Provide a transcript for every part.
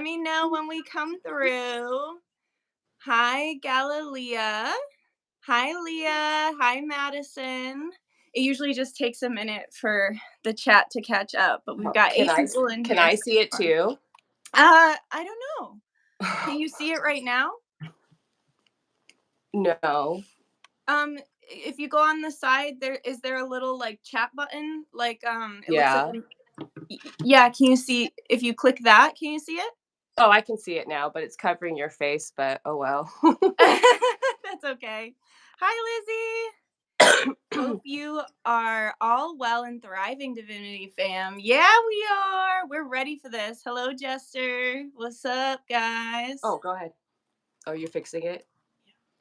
me know when we come through. Hi, Galilea. Hi, Leah. Hi, Madison. It usually just takes a minute for the chat to catch up, but we've got 8 people in here. Can I see it too? I don't know. Can you see it right now? No. If you go on the side, is there a little like chat button? Like it Yeah. looks like yeah, can you see if you click that, can you see it? Oh, I can see it now, but it's covering your face, but oh well. That's okay. Hi, Lizzie. Hope you are all well and thriving, Divinity fam. Yeah, we are. We're ready for this. Hello, Jester. What's up, guys? Oh, go ahead. Oh, you're fixing it?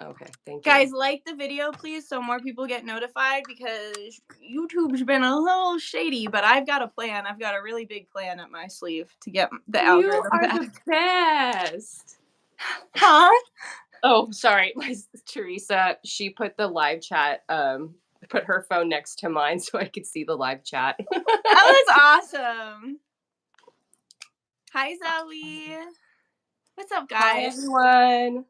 Okay, thank you. Guys, like the video, please, so more people get notified, because YouTube's been a little shady, but I've got a plan. I've got a really big plan up my sleeve to get the algorithm back. You are the best. Huh? Oh, sorry. My Teresa, she put the live chat, put her phone next to mine so I could see the live chat. Oh, that's awesome. Hi, Zoe. What's up, guys? Hi, everyone.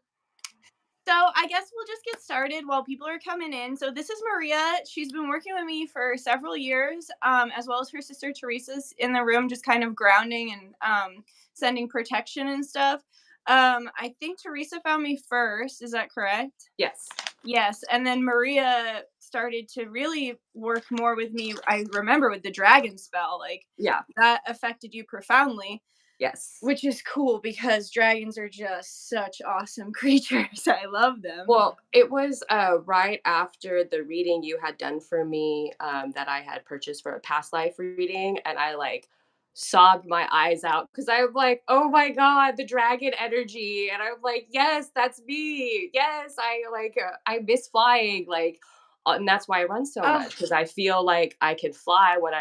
So I guess we'll just get started while people are coming in. So this is Maria. She's been working with me for several years, as well as her sister Teresa's in the room, just kind of grounding and sending protection and stuff. I think Teresa found me first. Is that correct? Yes. Yes. And then Maria started to really work more with me. I remember with the dragon spell, like, yeah, that affected you profoundly. Yes. Which is cool because dragons are just such awesome creatures. I love them. Well, it was right after the reading you had done for me that I had purchased for a past life reading, and I like sobbed my eyes out because I'm like, oh my god, the dragon energy, and I'm like, yes, that's me. Yes, I miss flying, like, and that's why I run so much, because I feel like I can fly when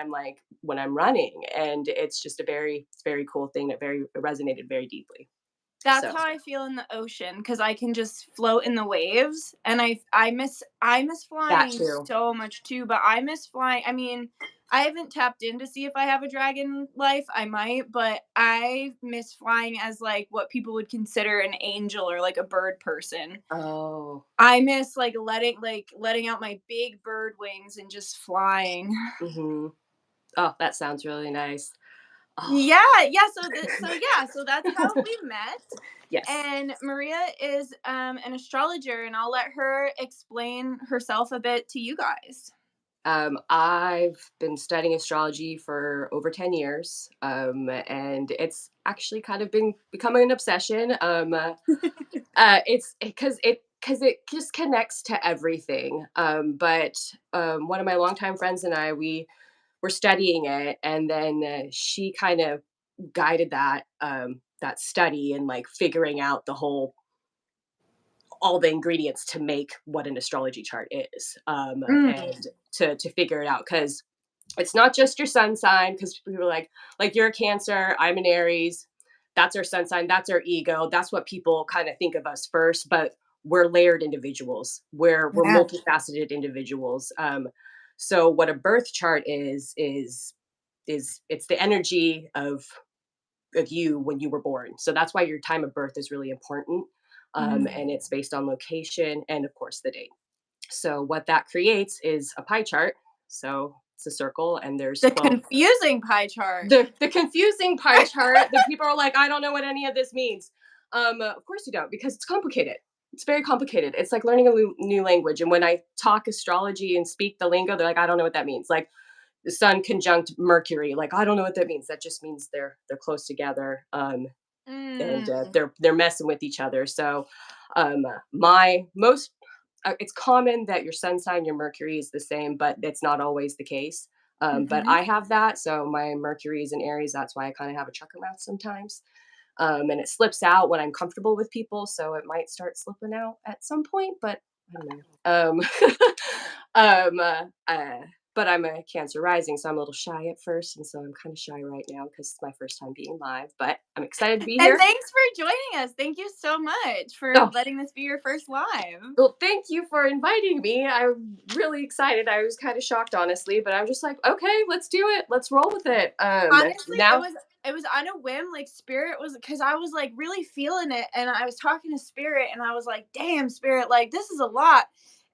I'm running, and it's just a very cool thing that resonated very deeply. That's how I feel in the ocean, because I can just float in the waves, and I miss flying so much too. But I miss flying. I mean, I haven't tapped in to see if I have a dragon life. I might, but I miss flying as like what people would consider an angel or like a bird person. Oh. I miss like letting out my big bird wings and just flying. Mm-hmm. Oh, that sounds really nice. Oh. Yeah. So that's how we met. Yes. And Maria is an astrologer, and I'll let her explain herself a bit to you guys. I've been studying astrology for over 10 years, and it's actually kind of been becoming an obsession. It's because it just connects to everything. But one of my longtime friends and I, we were studying it, and then she kind of guided that study and like figuring out all the ingredients to make what an astrology chart is, and to figure it out, because it's not just your sun sign, because we were like you're a Cancer, I'm an Aries, that's our sun sign, that's our ego, that's what people kind of think of us first, but we're layered individuals, we're multifaceted individuals. So what a birth chart is it's the energy of you when you were born. So that's why your time of birth is really important. And it's based on location and, of course, the date. So what that creates is a pie chart. So it's a circle, and there's the confusing pie chart. The confusing pie chart that people are like, I don't know what any of this means. Of course you don't, because it's complicated. It's very complicated. It's like learning a new language. And when I talk astrology and speak the lingo, they're like, I don't know what that means. Like, the sun conjunct Mercury, like, I don't know what that means. That just means they're close together, and they're messing with each other. So it's common that your sun sign, your Mercury is the same, but it's not always the case. But I have that, so my Mercury is in Aries. That's why I kind of have a trucker mouth sometimes, and it slips out when I'm comfortable with people. So it might start slipping out at some point, but I don't know. But I'm a Cancer rising, so I'm a little shy at first, and so I'm kind of shy right now because it's my first time being live, but I'm excited to be here. And thanks for joining us. Thank you so much for letting this be your first live. Well, thank you for inviting me. I'm really excited. I was kind of shocked, honestly, but I was just like, okay, let's do it. Let's roll with it. Honestly, it was on a whim. Like Spirit was, because I was like really feeling it, and I was talking to Spirit, and I was like, "Damn, Spirit, like this is a lot."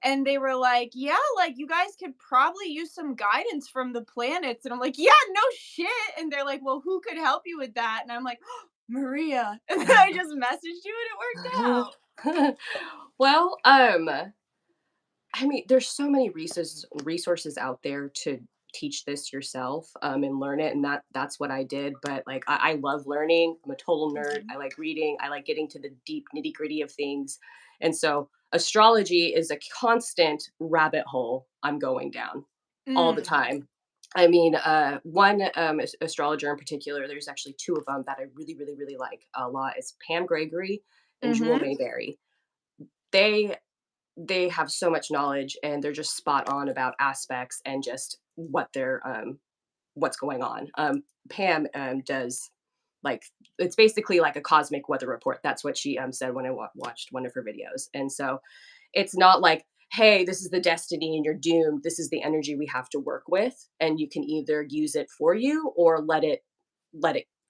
And they were like, "Yeah, like you guys could probably use some guidance from the planets." And I'm like, "Yeah, no shit." And they're like, "Well, who could help you with that?" And I'm like, oh, "Maria." And then I just messaged you, and it worked out. Well, I mean, there's so many resources out there to teach this yourself, and learn it, and that's what I did. But like, I love learning. I'm a total nerd. Mhm. I like reading. I like getting to the deep nitty gritty of things, and so astrology is a constant rabbit hole I'm going down all the Mm. time. I mean, one astrologer in particular. There's actually two of them that I really, really, really like a lot. Is Pam Gregory and Jewel Mhm. Mayberry. They they have so much knowledge, and they're just spot on about aspects and just what's going on. Pam does, like, it's basically like a cosmic weather report. That's what she said when I watched one of her videos. And so it's not like, hey, this is the destiny and you're doomed. This is the energy we have to work with, and you can either use it for you or let it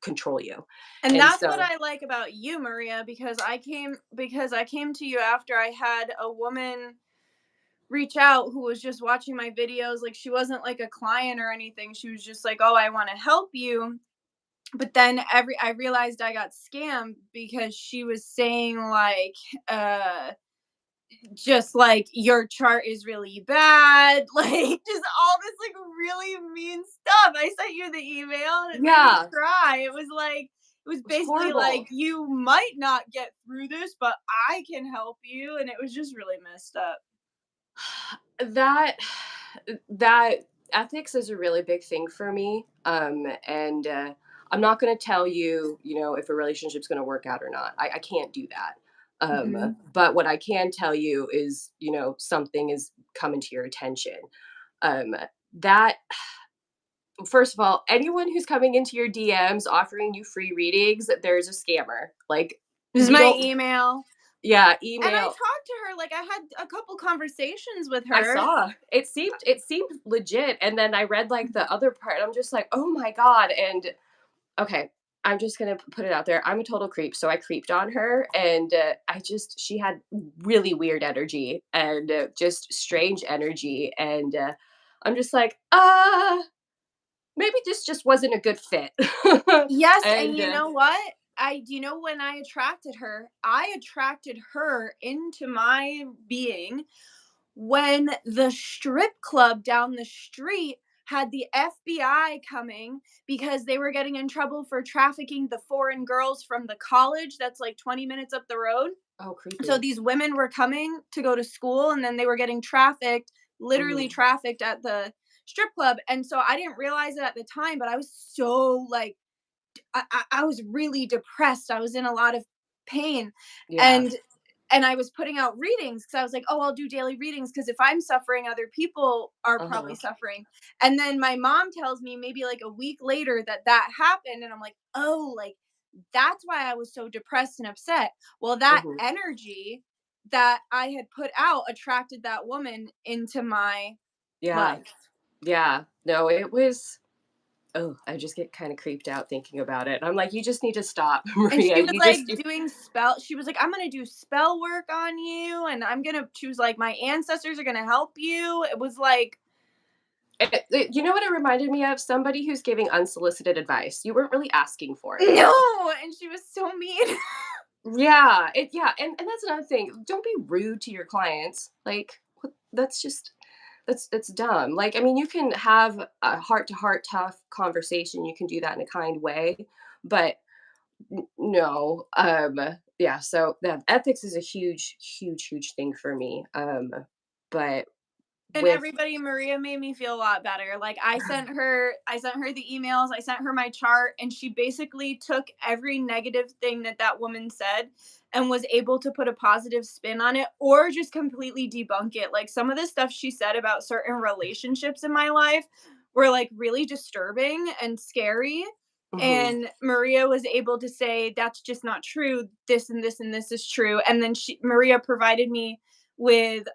control you. And And that's what so, I like about you, Maria, because I came to you after I had a woman reach out who was just watching my videos. Like she wasn't like a client or anything. She was just like, "Oh, I want to help you." But then I realized I got scammed because she was saying like uh just like your chart is really bad, like just all this like really mean stuff. I sent you the email and it made me yeah, cry. It was like it was it's basically like horrible. you might not get through this, but I can help you, and it was just really messed up. That that ethics is a really big thing for me. And I'm not going to tell you, if a relationship's going to work out or not. I can't do that. Mhm. But what I can tell you is, something is coming to your attention. Um, that First of all, anyone who's coming into your DMs offering you free readings, there's a scammer. Like, This is you my don't. email. Yeah, And I email. talked to her, like I had a couple conversations with I her. saw. It seemed legit, and then I read, like, the other part, I'm just like, "Oh my god," and okay, I'm just gonna put it out there, I'm a total creep, so I creeped on her, and, she had really weird energy and, just strange energy, and, I'm just like, maybe this just wasn't a good fit." Yes, and And, you know what? You know when I attracted her into my being when the strip club down the street had the FBI coming because they were getting in trouble for trafficking the foreign girls from the college that's like 20 minutes up the road. oh, So creepy. these women were coming to go to school, and then they were getting trafficked, literally Mhm. trafficked at the strip club. And so I didn't realize it at the time, but I was so like I was really depressed. I was in a lot of pain, Yeah. and I was putting out readings because I was like, "Oh, I'll do daily readings because if I'm suffering, other people are probably Uh-huh. suffering." And then my mom tells me maybe like a week later that that happened, and I'm like, "Oh, like that's why I was so depressed and upset." Well, that Mhm. energy that I had put out attracted that woman into my Yeah. life. Yeah. No, it was. Oh, I just get kinda creeped out thinking about it. I'm like, "You just need to stop, And Maria. she was You like just you." doing spell she was like, "I'm gonna do spell work on you, and I'm gonna choose like my ancestors are gonna help you." It was like, You know what it reminded me of? Somebody who's giving unsolicited advice. You weren't really asking for it. no, and she was so mean. Yeah, and that's another thing. Don't be rude to your clients. Like, that's just that's dumb. Like, I mean, you can have a heart to heart tough conversation. You can do that in a kind way, but no. Yeah, so that ethics is a huge, huge, huge thing for me. But And with everybody, Maria made me feel a lot better. Like I sent her the emails, I sent her my chart, and she basically took every negative thing that that woman said and was able to put a positive spin on it or just completely debunk it. Like some of the stuff she said about certain relationships in my life were like really disturbing and scary. Mhm, And Maria was able to say that's just not true. This and this and this is true. And then Maria provided me with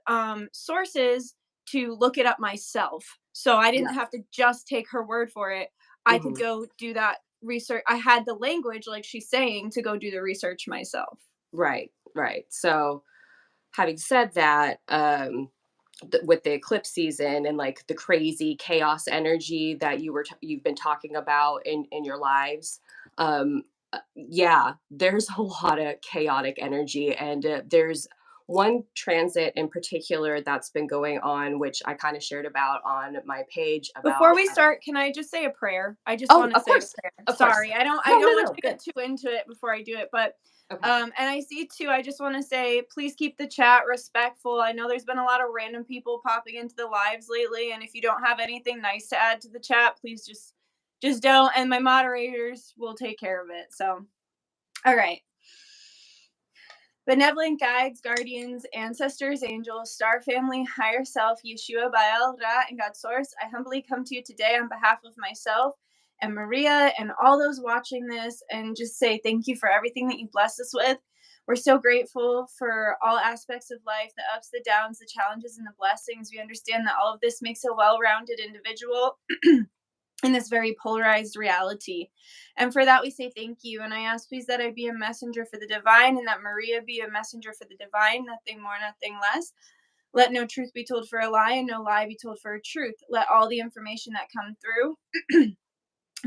sources to look it up myself. So I didn't yeah, have to just take her word for it. I could mhm, go do that research. I had the language, like she's saying, to go do the research myself. Right. So having said that, with the eclipse season and like the crazy chaos energy that you've been talking about in your lives, yeah, there's a lot of chaotic energy, and there's one transit in particular that's been going on, which I kind of shared about on my page Before about. we start, can I just say a prayer? I just Oh, want to of say a course, prayer. of course. Sorry, I don't No, no, want no, you to good. get too into it before I do it, but Okay. and I see too, I just want to say, please keep the chat respectful. I know there's been a lot of random people popping into the lives lately, and if you don't have anything nice to add to the chat, please just don't, and my moderators will take care of it. So, all right. Benevolent guides, guardians, ancestors, angels, star family, higher self, Yeshua, Baal, Ra, and God Source, I humbly come to you today on behalf of myself and Maria and all those watching this, and just say thank you for everything that you blessed us with. We're so grateful for all aspects of life, the ups, the downs, the challenges, and the blessings. We understand that all of this makes a well-rounded individual in this very polarized reality. And for that, we say thank you. And I ask, please, that I be a messenger for the divine, and that Maria be a messenger for the divine, nothing more, nothing less. Let no truth be told for a lie, and no lie be told for a truth. Let all the information that come through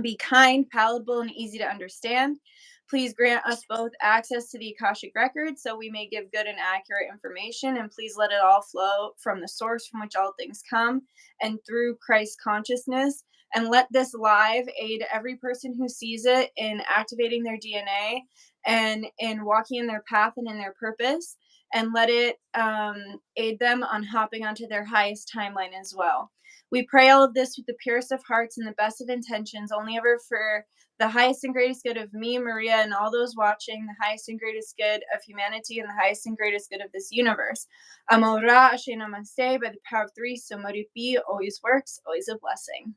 be kind, palatable, and easy to understand. Please grant us both access to the Akashic Records so we may give good and accurate information, and please let it all flow from the source from which all things come and through Christ consciousness. And let this live aid every person who sees it in activating their DNA and in walking in their path and in their purpose. And let it aid them on hopping onto their highest timeline as well. We pray all of this with the purest of hearts and the best of intentions, only ever for the highest and greatest good of me, Maria, and all those watching, the highest and greatest good of humanity, and the highest and greatest good of this universe. Amora Ashe Namaste, by the power of three, so mote it be, always works, always a blessing.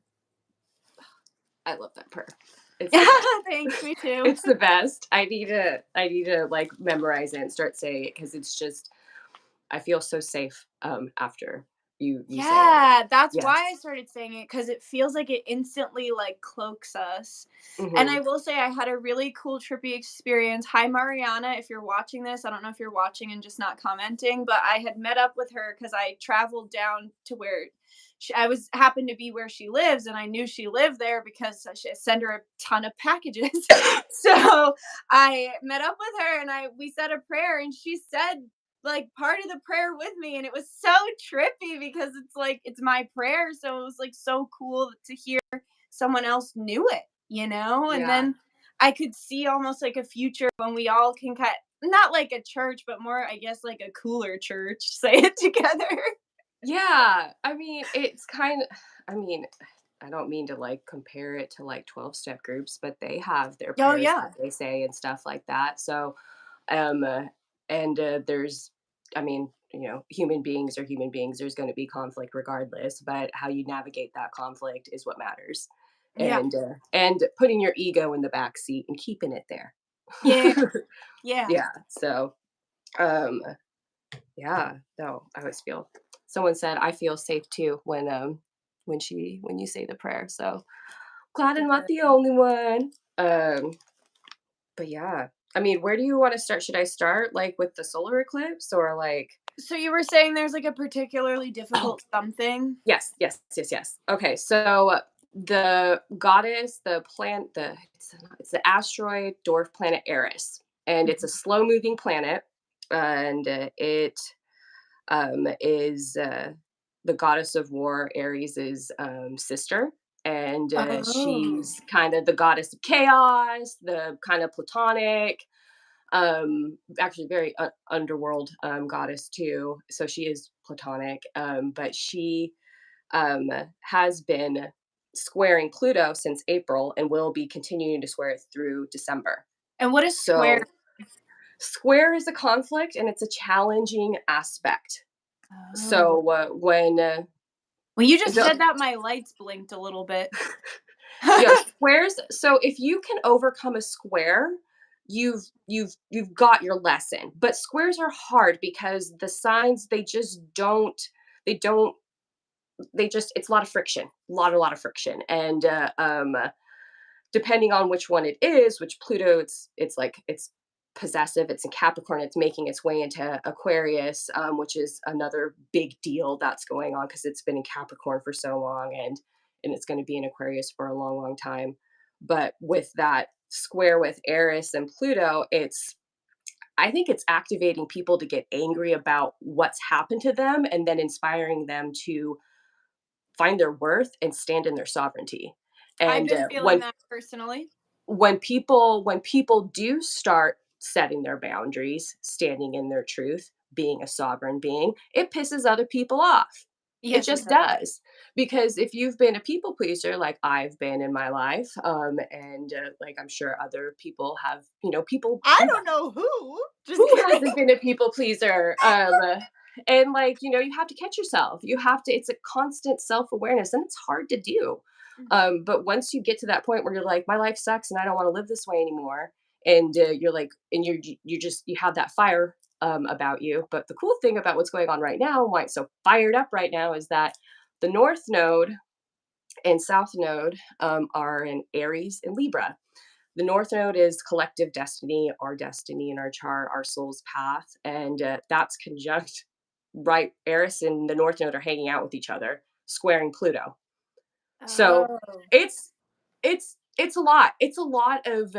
I love that prayer. Thanks, me too. It's the best. I need to like memorize it and start saying it, because it's just, I feel so safe after you say it. That's why I started saying it, because it feels like it instantly like cloaks us. And I will say I had a really cool trippy experience. Hi Mariana, if you're watching this, I don't know if you're watching and just not commenting, but I had met up with her because I traveled down to where happened to be where she lives, and I knew she lived there because I send her a ton of packages. So I met up with her and we said a prayer, and she said like part of the prayer with me, and it was so trippy because it's like it's my prayer, so it was like so cool to hear someone else knew it, and then I could see almost like a future when we all can not like a church, but more, I guess, like a cooler church, say it together. Yeah, I mean, it's kind of, I mean, I don't mean to like compare it to like 12-step groups, but they have their prayers that they say and stuff like that. So, um, there's, I mean, human beings are human beings. There's going to be conflict regardless, but how you navigate that conflict is what matters. And putting your ego in the back seat and keeping it there. Yeah. So, yeah, no, I always feel, someone said I feel safe too when you say the prayer. So glad I'm not the only one. But yeah, I mean, where do you want to start? Should I start like with the solar eclipse, or like? So you were saying there's like a particularly difficult something? Yes. Okay, so the goddess, it's the asteroid dwarf planet Eris, and it's a slow moving planet, and it is the goddess of war, Ares's sister. And she's kind of the goddess of chaos, the kind of platonic, actually very underworld goddess too. So she is platonic, but she has been squaring Pluto since April and will be continuing to square it through December. And what is square? Square is a conflict, and it's a challenging aspect. So when you just said that, my lights blinked a little bit. Squares. So if you can overcome a square, you've got your lesson. But squares are hard because the signs, it's a lot of friction, a lot of friction, and depending on which one it is, which Pluto, it's like it's possessive, it's in Capricorn, it's making its way into Aquarius, which is another big deal that's going on because it's been in Capricorn for so long, and it's going to be in Aquarius for a long, long time. But with that square with Eris and Pluto, I think it's activating people to get angry about what's happened to them and then inspiring them to find their worth and stand in their sovereignty. I've And been feeling that personally. when people do start setting their boundaries, standing in their truth, being a sovereign being, it pisses other people off. It Yes, just does. Because if you've been a people pleaser, like I've been in my life, and like I'm sure other people have, people I do don't that. know who. Just Who kidding. hasn't been a people pleaser? And like, you have to catch yourself. You have to, it's a constant self-awareness, and it's hard to do. But once you get to that point where you're like, my life sucks and I don't want to live this way anymore. And you're like, and you have that fire about you. But the cool thing about what's going on right now, why it's so fired up right now, is that the North Node and South Node are in Aries and Libra. The North Node is collective destiny in our chart, our soul's path, and that's conjunct. Right, Eris and the North Node are hanging out with each other, squaring Pluto. So Oh. it's a lot. It's a lot of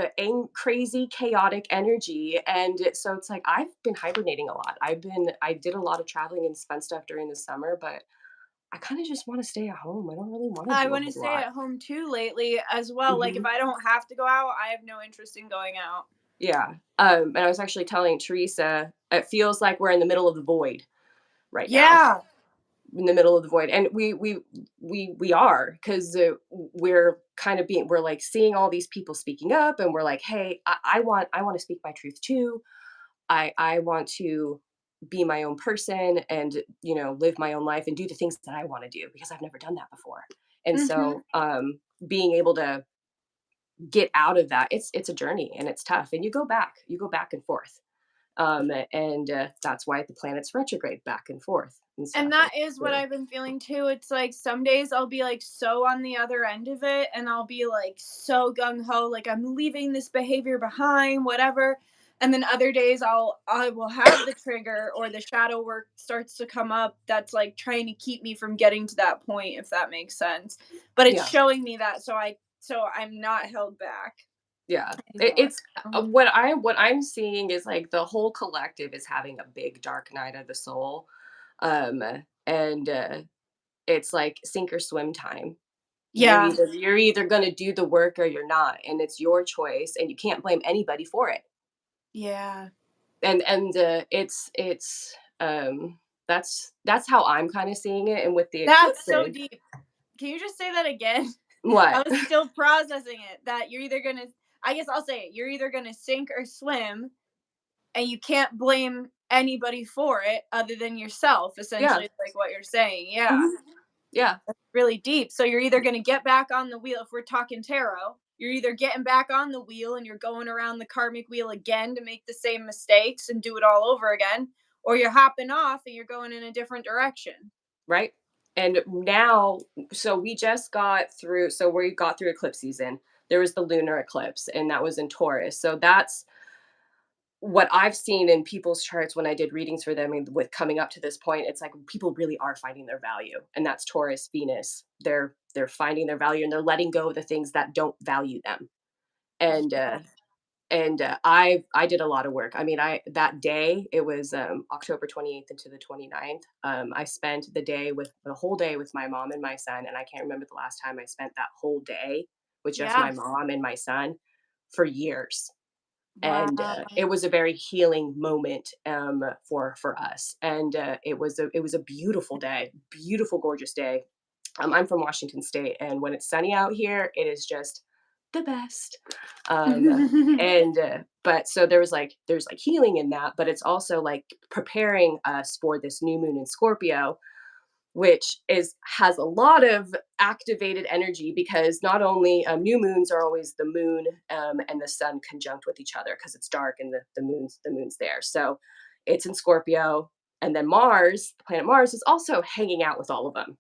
crazy, chaotic energy, and so it's like I've been hibernating a lot. I did a lot of traveling and fun stuff during the summer, but I kind of just want to stay at home. I don't really want to I do a want to whole stay lot. at home too lately as well. Like if Mhm. I don't have to go out, I have no interest in going out. Yeah. And I was actually telling Teresa, it feels like we're in the middle of the void right now. Yeah. In the middle of the void, and we are, because we're kind of we're like seeing all these people speaking up, and we're like, hey, I want to speak my truth too. I want to be my own person, and live my own life and do the things that I want to do, because I've never done that before. And Mhm. so being able to get out of that, it's a journey, and it's tough, and you go back and forth, and that's why the planets retrograde back and forth and And stuff. that is what I've been feeling too. It's like some days I'll be like so on the other end of it and I'll be like so gung ho, like I'm leaving this behavior behind, whatever. And then other days I will have the trigger or the shadow work starts to come up that's like trying to keep me from getting to that point, if that makes sense. But it's Yeah. showing me that so I'm not held back Yeah. anymore. It's what I'm seeing is like the whole collective is having a big dark night of the soul. Um and it's like sink or swim time. Yeah. You're either going to do the work or you're not, and it's your choice, and you can't blame anybody for it. Yeah. And it's that's how I'm kind of seeing it. And with the That's so eclipses, deep. Can you just say that again? I what? was still processing it. That you're either gonna, I guess I'll say it, you're either gonna sink or swim, and you can't blame anybody for it other than yourself, Yeah. essentially, like what you're saying. Yeah, Mhm. Yeah. really deep. So you're either gonna get back on the wheel, if we're talking tarot, you're either getting back on the wheel and you're going around the karmic wheel again to make the same mistakes and do it all over again, or you're hopping off and you're going in a different direction. Right. And now, so we got through eclipse season. There was the lunar eclipse, and that was in Taurus. So that's what I've seen in people's charts when I did readings for them, and with coming up to this point. It's like people really are finding their value, and that's Taurus, Venus. They're finding their value, and they're letting go of the things that don't value them. And Yeah. I did a lot of work. I mean, I that day, it was October 28th into the 29th. I spent the whole day with my mom and my son, and I can't remember the last time I spent that whole day with just Yeah. my mom and my son for years. And Wow. it was a very healing moment for us, and it was a beautiful day, beautiful, gorgeous day. I'm from Washington State, and when it's sunny out here, it is just the best. Um, and but so there's like healing in that, but it's also like preparing us for this new moon in Scorpio, which has a lot of activated energy, because not only new moons are always the moon and the sun conjunct with each other because it's dark, and the moon's there. So it's in Scorpio, and then Mars, the planet Mars, is also hanging out with all of them.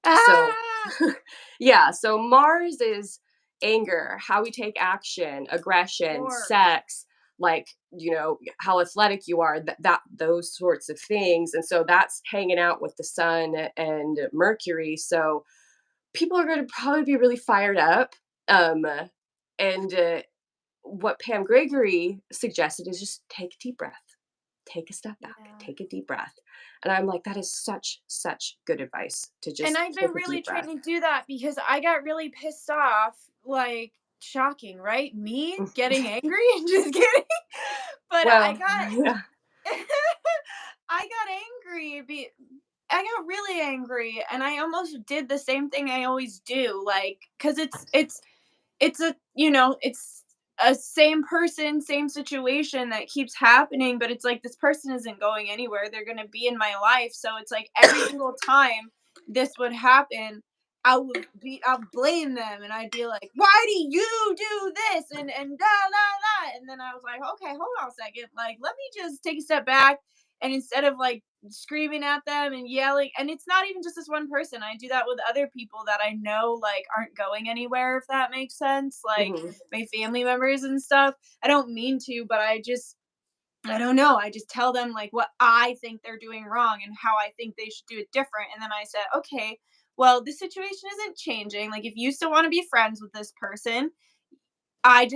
So Ah! yeah, so Mars is anger, how we take action, aggression, Sure. sex, like, you know, how athletic you are, that those sorts of things. And so that's hanging out with the sun and Mercury. So people are going to probably be really fired up. And what Pam Gregory suggested is just take a deep breath, take a step back, take a deep breath. And I'm like, that is such good advice to just And I've been really trying to do that because I got really pissed off, like, shocking, right? Me getting angry? Just kidding. But I Well, got yeah. I got angry. I got really angry, and I almost did the same thing I always do, like, cause it's a, you know, it's a same person, same situation that keeps happening, but it's like this person isn't going anywhere. They're going to be in my life. So it's like every single time this would happen, I'll blame them and I'd be like, "Why do you do this?" and da la la. And then I was like, "Okay, hold on a second. Like, let me just take a step back." And instead of like screaming at them and yelling, and it's not even just this one person, I do that with other people that I know like aren't going anywhere, if that makes sense, like my family members and stuff. I don't mean to, but I don't know, I just tell them like what I think they're doing wrong and how I think they should do it different. And then I said, okay, well, this situation isn't changing. Like, if you still want to be friends with this person, I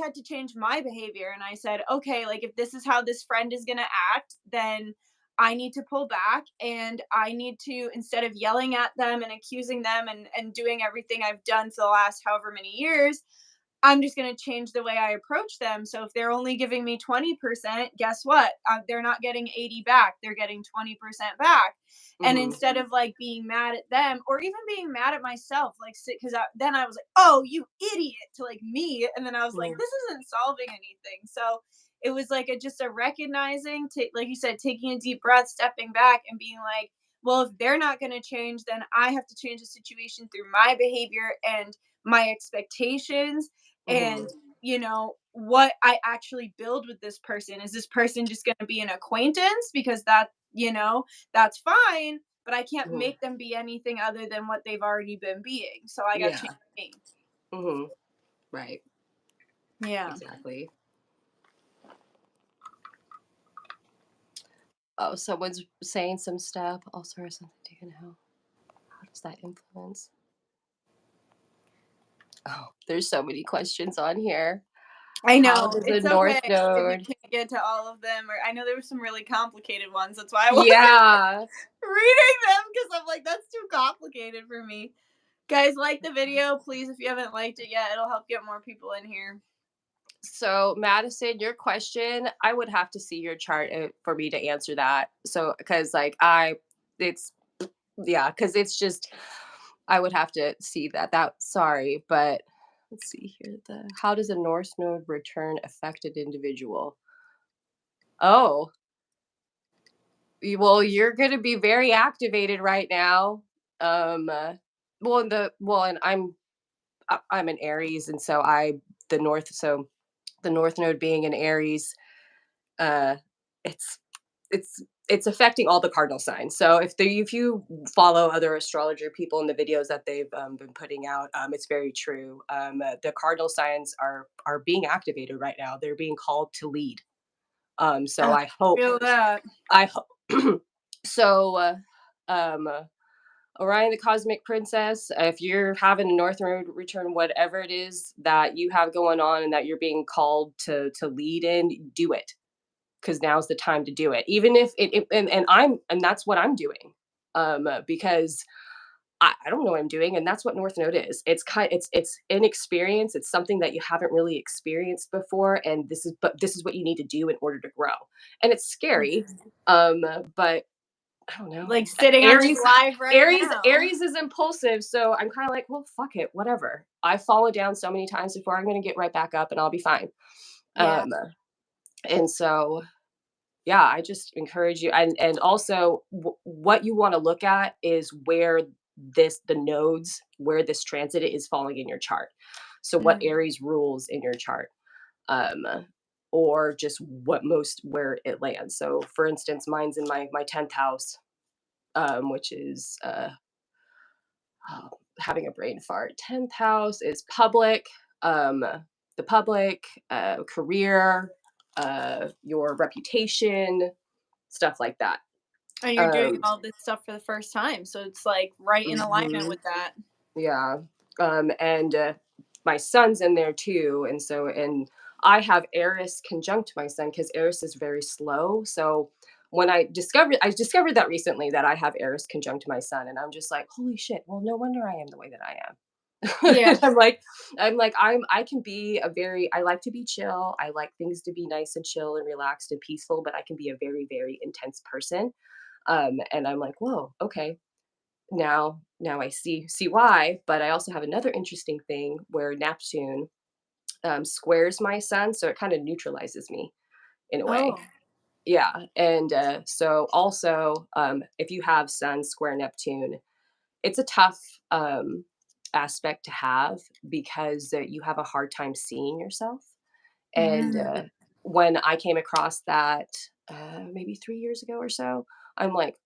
had to change my behavior. And I said, okay, like, if this is how this friend is going to act, then I need to pull back, and I need to, instead of yelling at them and accusing them and doing everything I've done for the last however many years, I'm just going to change the way I approach them. So if they're only giving me 20%, guess what? They're not getting 80 back. They're getting 20% back. And instead of like being mad at them or even being mad at myself, like, because then I was like, oh, you idiot, to like me. And then I was like, this isn't solving anything. So it was like just a recognizing, like you said, taking a deep breath, stepping back and being like, well, if they're not going to change, then I have to change the situation through my behavior and my expectations and, you know, what I actually build with this person. Is this person just going to be an acquaintance? Because that, you know, that's fine, but I can't make them be anything other than what they've already been being. So I got to change me. Right. Yeah. Exactly. Oh, someone's saying some stuff. Also, or something. Do you know how does that influence? Oh, there's so many questions on here. I How know, does the it's North okay if we Node? can't get to all of them, or I know there were some really complicated ones. That's why I wasn't Yeah. reading them, because I'm like, that's too complicated for me. Guys, like the video, please. If you haven't liked it yet, it'll help get more people in here. So, Madison, your question, I would have to see your chart for me to answer that. So, because like it's, yeah, because it's just, I would have to see sorry, but let's see here. How does a North Node return affected individual? Oh, well, you're going to be very activated right now. And I'm an Aries, and so the North Node being in Aries, uh, it's it's affecting all the cardinal signs. So if you follow other astrologer people in the videos that they've been putting out, it's very true. The cardinal signs are being activated right now. They're being called to lead. So I hope Feel that. I hope so. Orion, the Cosmic Princess, if you're having a North Node return, whatever it is that you have going on and that you're being called to lead in, do it, because now's the time to do it. Even if and that's what I'm doing, because I don't know what I'm doing, and that's what North Node is. It's inexperience. It's something that you haven't really experienced before, and this is what you need to do in order to grow. And it's scary, but I don't know. Like sitting on this live right now. Aries is impulsive, so I'm kind of like, well, fuck it, whatever. I've fallen down so many times before. I'm going to get right back up, and I'll be fine. Yeah. And so, yeah, I just encourage you, and also what you want to look at is where the nodes, where this transit is falling in your chart. So what Aries rules in your chart. Or just where it lands. So for instance, mine's in my 10th house, which is having a brain fart. 10th house is public, the public, career, your reputation, stuff like that. And you're doing all this stuff for the first time, so it's like right in alignment with that. Yeah. And my son's in there too. And I have Eris conjunct my son because Eris is very slow. So when I discovered that recently, that I have Eris conjunct my son, and I'm just like, holy shit, well, no wonder I am the way that I am. Yeah. I can be I like to be chill. I like things to be nice and chill and relaxed and peaceful, but I can be a very, very intense person. And I'm like, whoa, okay. Now I see why. But I also have another interesting thing where Neptune squares my sun, so it kind of neutralizes me in a way. Oh. Yeah. And so also, if you have Sun square Neptune, it's a tough aspect to have because you have a hard time seeing yourself. And when I came across that maybe 3 years ago or so, I'm like,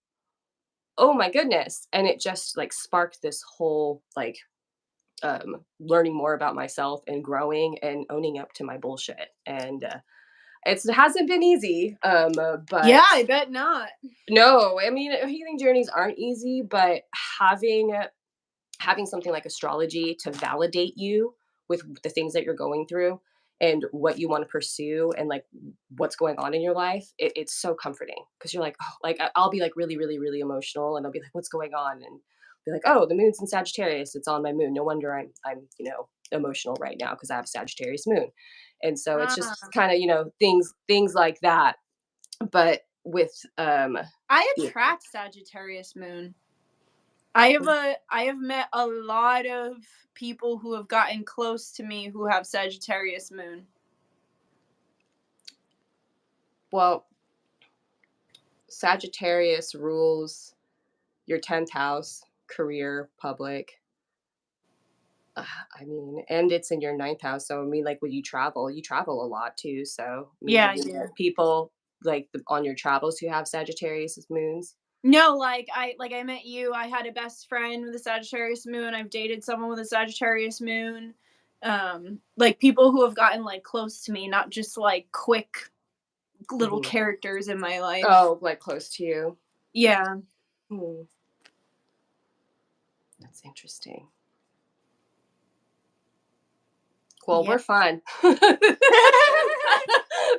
oh my goodness. And it just like sparked this whole like learning more about myself and growing and owning up to my bullshit. And it hasn't been easy, but yeah, I bet not. no, I mean, healing journeys aren't easy, but having something like astrology to validate you with the things that you're going through and what you want to pursue and like what's going on in your life, it's so comforting because you're like, oh, like I'll be like really, really, really emotional, and I'll be like, what's going on? And be like, oh, the moon's in Sagittarius. It's on my moon. No wonder I'm emotional right now because I have Sagittarius moon, and so it's just kind of things like that. But with I attract Sagittarius moon. I have met a lot of people who have gotten close to me who have Sagittarius moon. Well, Sagittarius rules your 10th house, career, public. I mean, and it's in your 9th house. So I mean, like when you travel a lot too. So yeah, I do. People like on your travels who have Sagittarius moons. No, like I met you. I had a best friend with a Sagittarius moon. I've dated someone with a Sagittarius moon. Like people who have gotten like close to me, not just like quick little characters in my life. Oh, like close to you. Yeah. That's interesting. Well, we're fun. I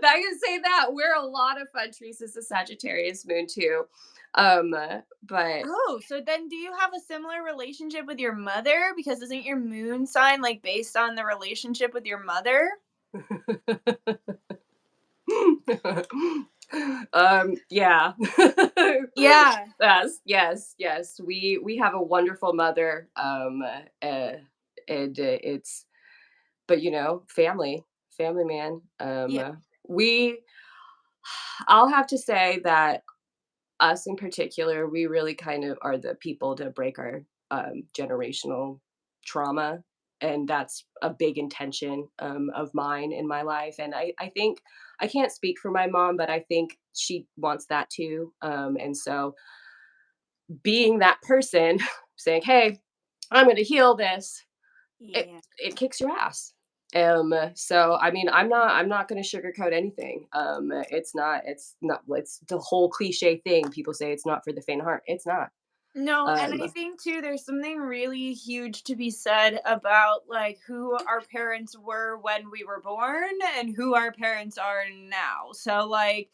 can say that we're a lot of fun. Teresa's a Sagittarius moon too. But so then do you have a similar relationship with your mother? Because isn't your moon sign like based on the relationship with your mother? Yeah. Yeah. Yes. We have a wonderful mother. And it's, but family, man. I'll have to say that us in particular, we really kind of are the people to break our generational trauma. And that's a big intention of mine in my life. And I think, I can't speak for my mom, but I think she wants that too. And so being that person saying, hey, I'm going to heal this, it kicks your ass. So I mean, I'm not going to sugarcoat anything. It's the whole cliche thing. People say it's not for the faint of heart. It's not. No, and I think too, there's something really huge to be said about like who our parents were when we were born and who our parents are now. So like,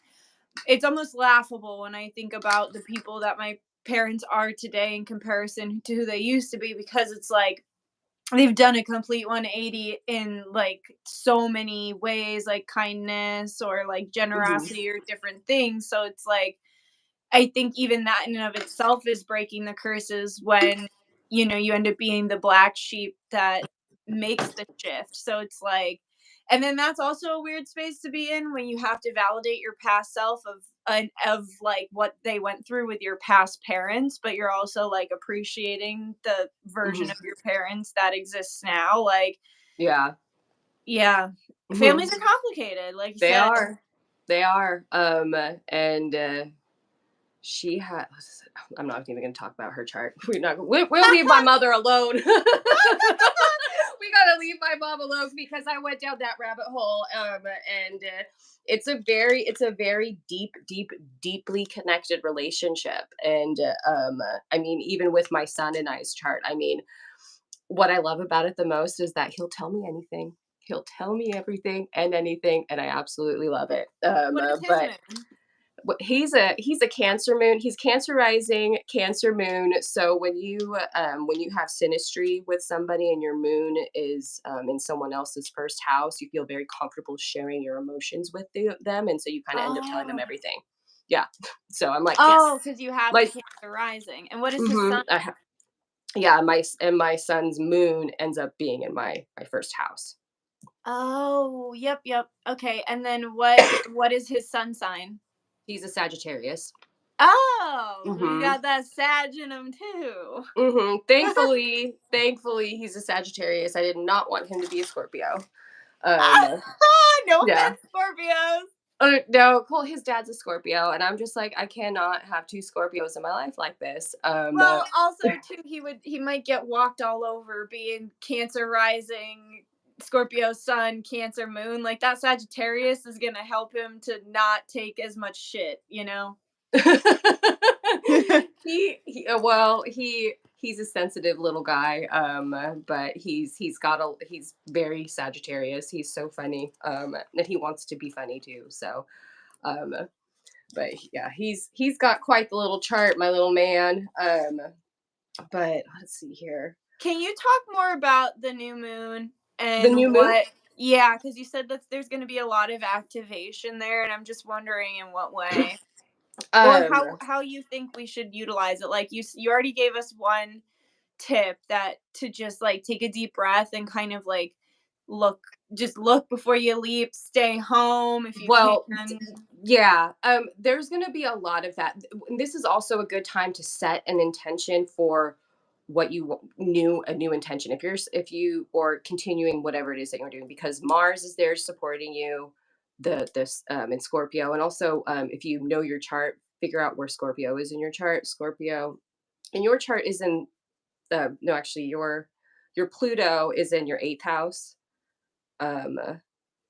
it's almost laughable when I think about the people that my parents are today in comparison to who they used to be, because it's like they've done a complete 180 in like so many ways, like kindness or like generosity or different things. So it's like, I think even that in and of itself is breaking the curses when, you end up being the black sheep that makes the shift. So it's like, and then that's also a weird space to be in when you have to validate your past self of like what they went through with your past parents, but you're also like appreciating the version of your parents that exists now. Like, yeah. Families are complicated, like you said. They are. And She had. I'm not even going to talk about her chart. We'll leave my mother alone. We gotta leave my mom alone because I went down that rabbit hole. And it's a very deeply connected relationship. And I mean, even with my son and I's chart, I mean, what I love about it the most is that he'll tell me anything. He'll tell me everything and anything, and I absolutely love it. What is his moon? He's a Cancer moon. He's Cancer rising, Cancer moon. So when you have synastry with somebody and your moon is in someone else's first house, you feel very comfortable sharing your emotions with them, and so you kind of end up telling them everything. Yeah. So I'm like, oh, because you have the like, Cancer rising, and what is his sun? yeah, my son's moon ends up being in my first house. Oh, yep. Okay, and then what is his sun sign? He's a Sagittarius. Oh, so you got that Sag in him too. Thankfully, he's a Sagittarius. I did not want him to be a Scorpio. No Yeah. offense, Scorpios. No, cool. His dad's a Scorpio, and I'm just like, I cannot have two Scorpios in my life like this. Well, also too, he might get walked all over being Cancer rising, Scorpio sun, Cancer moon. Like that Sagittarius is gonna help him to not take as much shit, you know. He's a sensitive little guy, but he's very Sagittarius. He's so funny, and he wants to be funny too. So, but yeah, he's got quite the little chart, my little man. But let's see here. Can you talk more about the new moon and the new moon? Yeah, because you said that there's going to be a lot of activation there, and I'm just wondering in what way. Or how you think we should utilize it. Like you already gave us one tip that to just like take a deep breath and kind of like look before you leap, stay home if you can. Yeah, there's going to be a lot of that. This is also a good time to set an intention for what you a new intention. If you or continuing whatever it is that you're doing, because Mars is there supporting you, in Scorpio, and also if you know your chart, figure out where Scorpio is in your chart. Scorpio in your chart is in no, actually your Pluto is in your 8th house,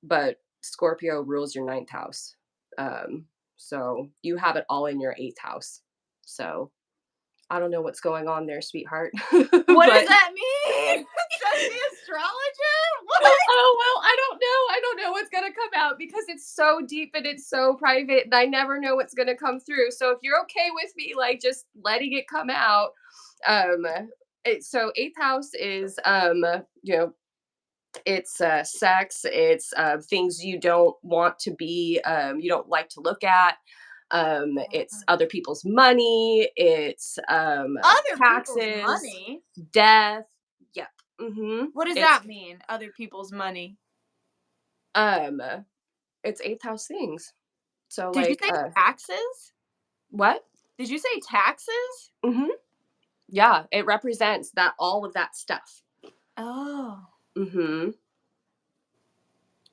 but Scorpio rules your 9th house. So you have it all in your 8th house. So I don't know what's going on there, sweetheart. What does that mean? Says the astrologer? What? Oh, well, I don't know what's going to come out because it's so deep and it's so private and I never know what's going to come through. So if you're okay with me, like just letting it come out, so 8th house is, it's sex, it's things you don't want to be, you don't like to look at. It's other people's money, it's other taxes, people's money, death. Yep. What does that mean? Other people's money. It's 8th house things. So did you say taxes? What? Did you say taxes? Yeah, it represents that all of that stuff. Oh.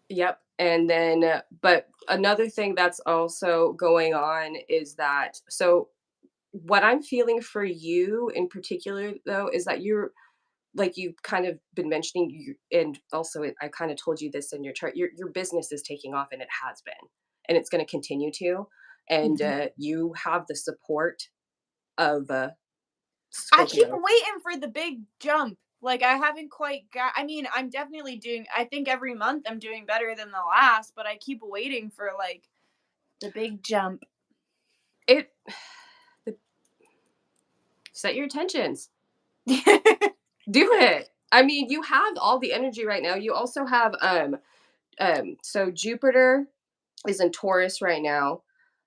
Yep. And then, but another thing that's also going on is that, so what I'm feeling for you in particular, though, is that you're, like you've kind of been mentioning, and also I kind of told you this in your chart, your business is taking off and it has been, and it's going to continue to. And you have the support of I keep waiting for the big jump. Like I haven't quite got, I mean, I'm definitely doing, I think every month I'm doing better than the last, but I keep waiting for like the big jump. Set your intentions. Do it. I mean, you have all the energy right now. You also have so Jupiter is in Taurus right now.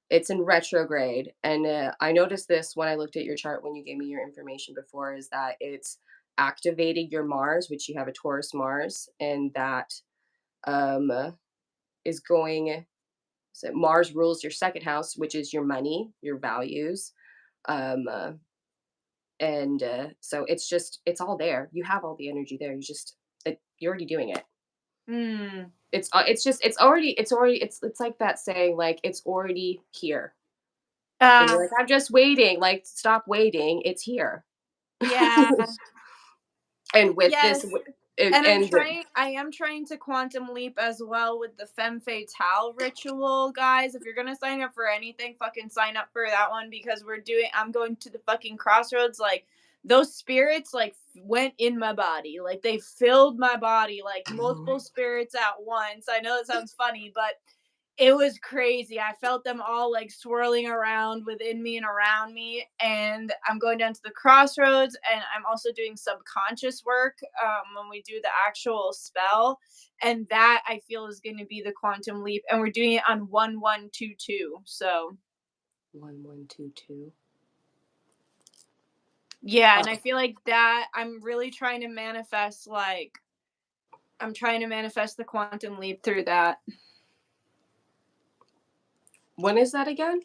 It's in retrograde, and I noticed this when I looked at your chart when you gave me your information before, is that it's activating your Mars, which you have a Taurus Mars, and that is going. So Mars rules your 2nd house, which is your money, your values, and so it's all there. You have all the energy there. You're already doing it. It's like that saying, like it's already here. And you're like, I'm just waiting. Like, stop waiting. It's here. Yeah. And with Yes. this, And I am trying to quantum leap as well with the femme fatale ritual, guys. If you're gonna sign up for anything, fucking sign up for that one, because I'm going to the fucking crossroads. Like, those spirits like went in my body. Like, they filled my body, like multiple spirits at once. I know it sounds funny, but it was crazy. I felt them all like swirling around within me and around me. And I'm going down to the crossroads, and I'm also doing subconscious work when we do the actual spell. And that, I feel, is going to be the quantum leap. And we're doing it on 1122. So 1122. yeah, and I feel like that I'm really trying to manifest, I'm trying to manifest the quantum leap through that. When is that again?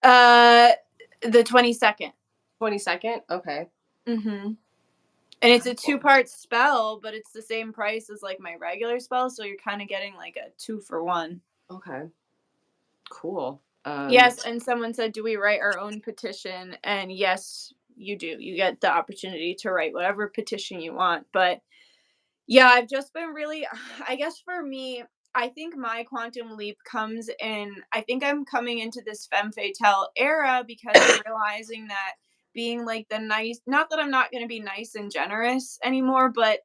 The 22nd. 22nd? Okay. Mm-hmm. And it's a 2-part spell, but it's the same price as like my regular spell, so you're kind of getting like a 2-for-1. Okay. Cool. Yes, and someone said, do we write our own petition? And yes, you do. You get the opportunity to write whatever petition you want. But yeah, I've just been really, I guess for me, I think my quantum leap comes in, I think I'm coming into this femme fatale era because I'm realizing that being like the nice, not that I'm not going to be nice and generous anymore, but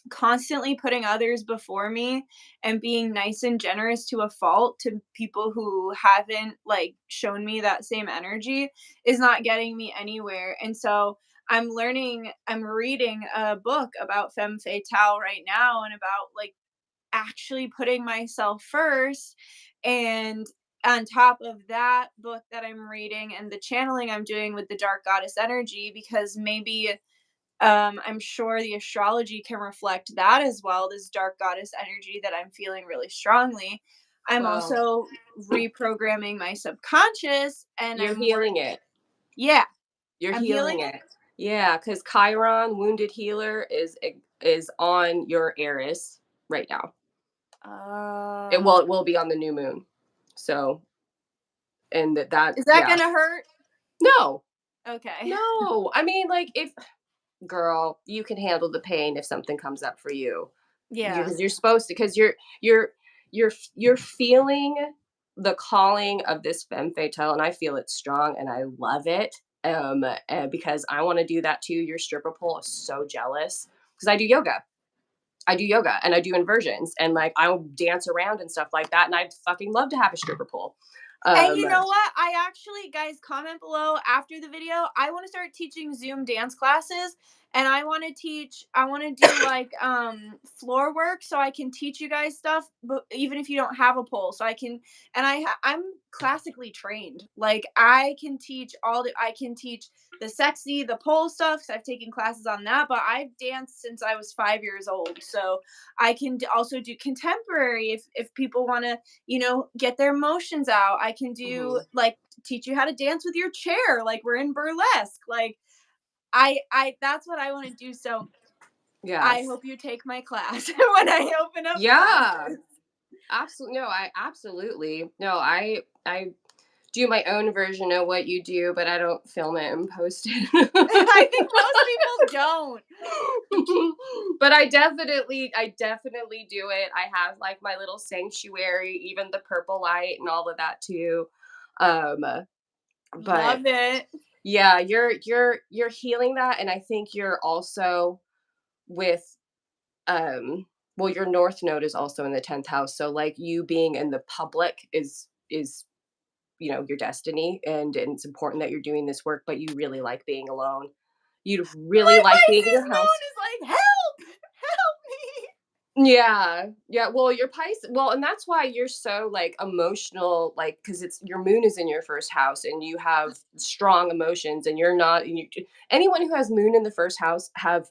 constantly putting others before me and being nice and generous to a fault to people who haven't like shown me that same energy is not getting me anywhere. And so I'm reading a book about femme fatale right now, and about like actually putting myself first. And on top of that book that I'm reading and the channeling I'm doing with the dark goddess energy, because maybe I'm sure the astrology can reflect that as well, this dark goddess energy that I'm feeling really strongly. I'm also reprogramming my subconscious, and you're healing it. Yeah. You're healing it. Yeah, because Chiron, wounded healer, is on your Eris right now. It will be on the new moon. So, and that is that gonna hurt? No. Okay. No. I mean, like, if girl, you can handle the pain if something comes up for you. Yeah. Because you're supposed to, because you're feeling the calling of this femme fatale, and I feel it strong, and I love it. Because I want to do that too. Your stripper pole is so jealous, because I do yoga. And I do inversions, and like I'll dance around and stuff like that. And I'd fucking love to have a stripper pole. And you know what? I actually, guys, comment below after the video. I want to start teaching Zoom dance classes, and I want to do like floor work, so I can teach you guys stuff, but even if you don't have a pole, so I can. And I'm classically trained. Like, I can teach the sexy, the pole stuff, because I've taken classes on that. But I've danced since I was 5 years old, so I can also do contemporary if people want to, get their emotions out. I can do like teach you how to dance with your chair, like we're in burlesque. Like, I that's what I want to do. So yeah, I hope you take my class when I open up. Yeah, absolutely. No, I do my own version of what you do, but I don't film it and post it. I think most people don't. But I definitely do it. I have like my little sanctuary, even the purple light and all of that too. But love it. Yeah, you're healing that, and I think you're also with your north node is also in the 10th house, so like you being in the public is your destiny, and it's important that you're doing this work, but you really like being alone. You really like being in your house. Moon is like, help me. Yeah. Well, your Pisces. Well, and that's why you're so like emotional, like because it's your moon is in your first house, and you have strong emotions, and you're not. Anyone who has moon in the first house have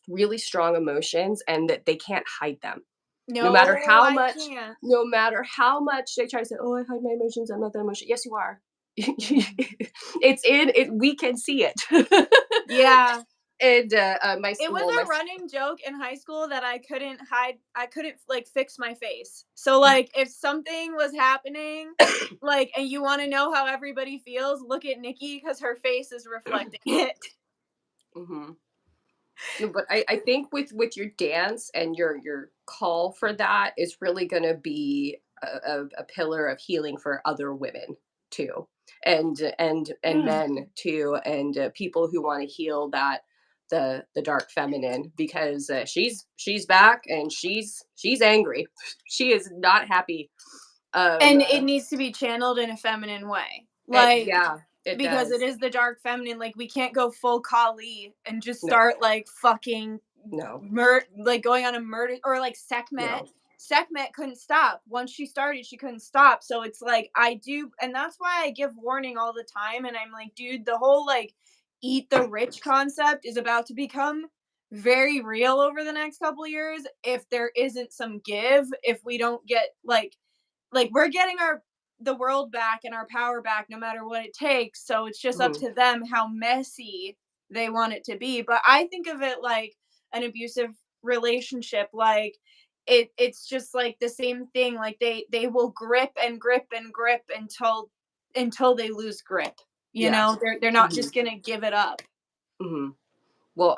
really strong emotions, and that they can't hide them. No matter how much they try to say, "Oh, I hide my emotions. I'm not that emotional." Yes, you are. It's in it. We can see it. Yeah. And it was a running joke in high school that I couldn't like fix my face. So like if something was happening, like, and you want to know how everybody feels, look at Nikki because her face is reflecting it. Mm-hmm. No, but I think with your dance and your call for that is really going to be a pillar of healing for other women too, and men too, and people who want to heal that the dark feminine, because she's back and she's angry. She is not happy. And it needs to be channeled in a feminine way, like yeah, it because does. it is the dark feminine. Like we can't go full Kali and just start like fucking like going on a murder, or like Sekhmet. Sekhmet couldn't stop. Once she started, she couldn't stop. So it's like I do, and that's why I give warning all the time. And I'm like, dude, the whole like eat the rich concept is about to become very real over the next couple of years if there isn't some give, if we don't get like we're getting the world back and our power back no matter what it takes. So it's just up to them how messy they want it to be. But I think of it like an abusive relationship. Like it's just like the same thing. Like they will grip and grip and grip until they lose grip. You know, they're not just gonna give it up. Mm-hmm. Well,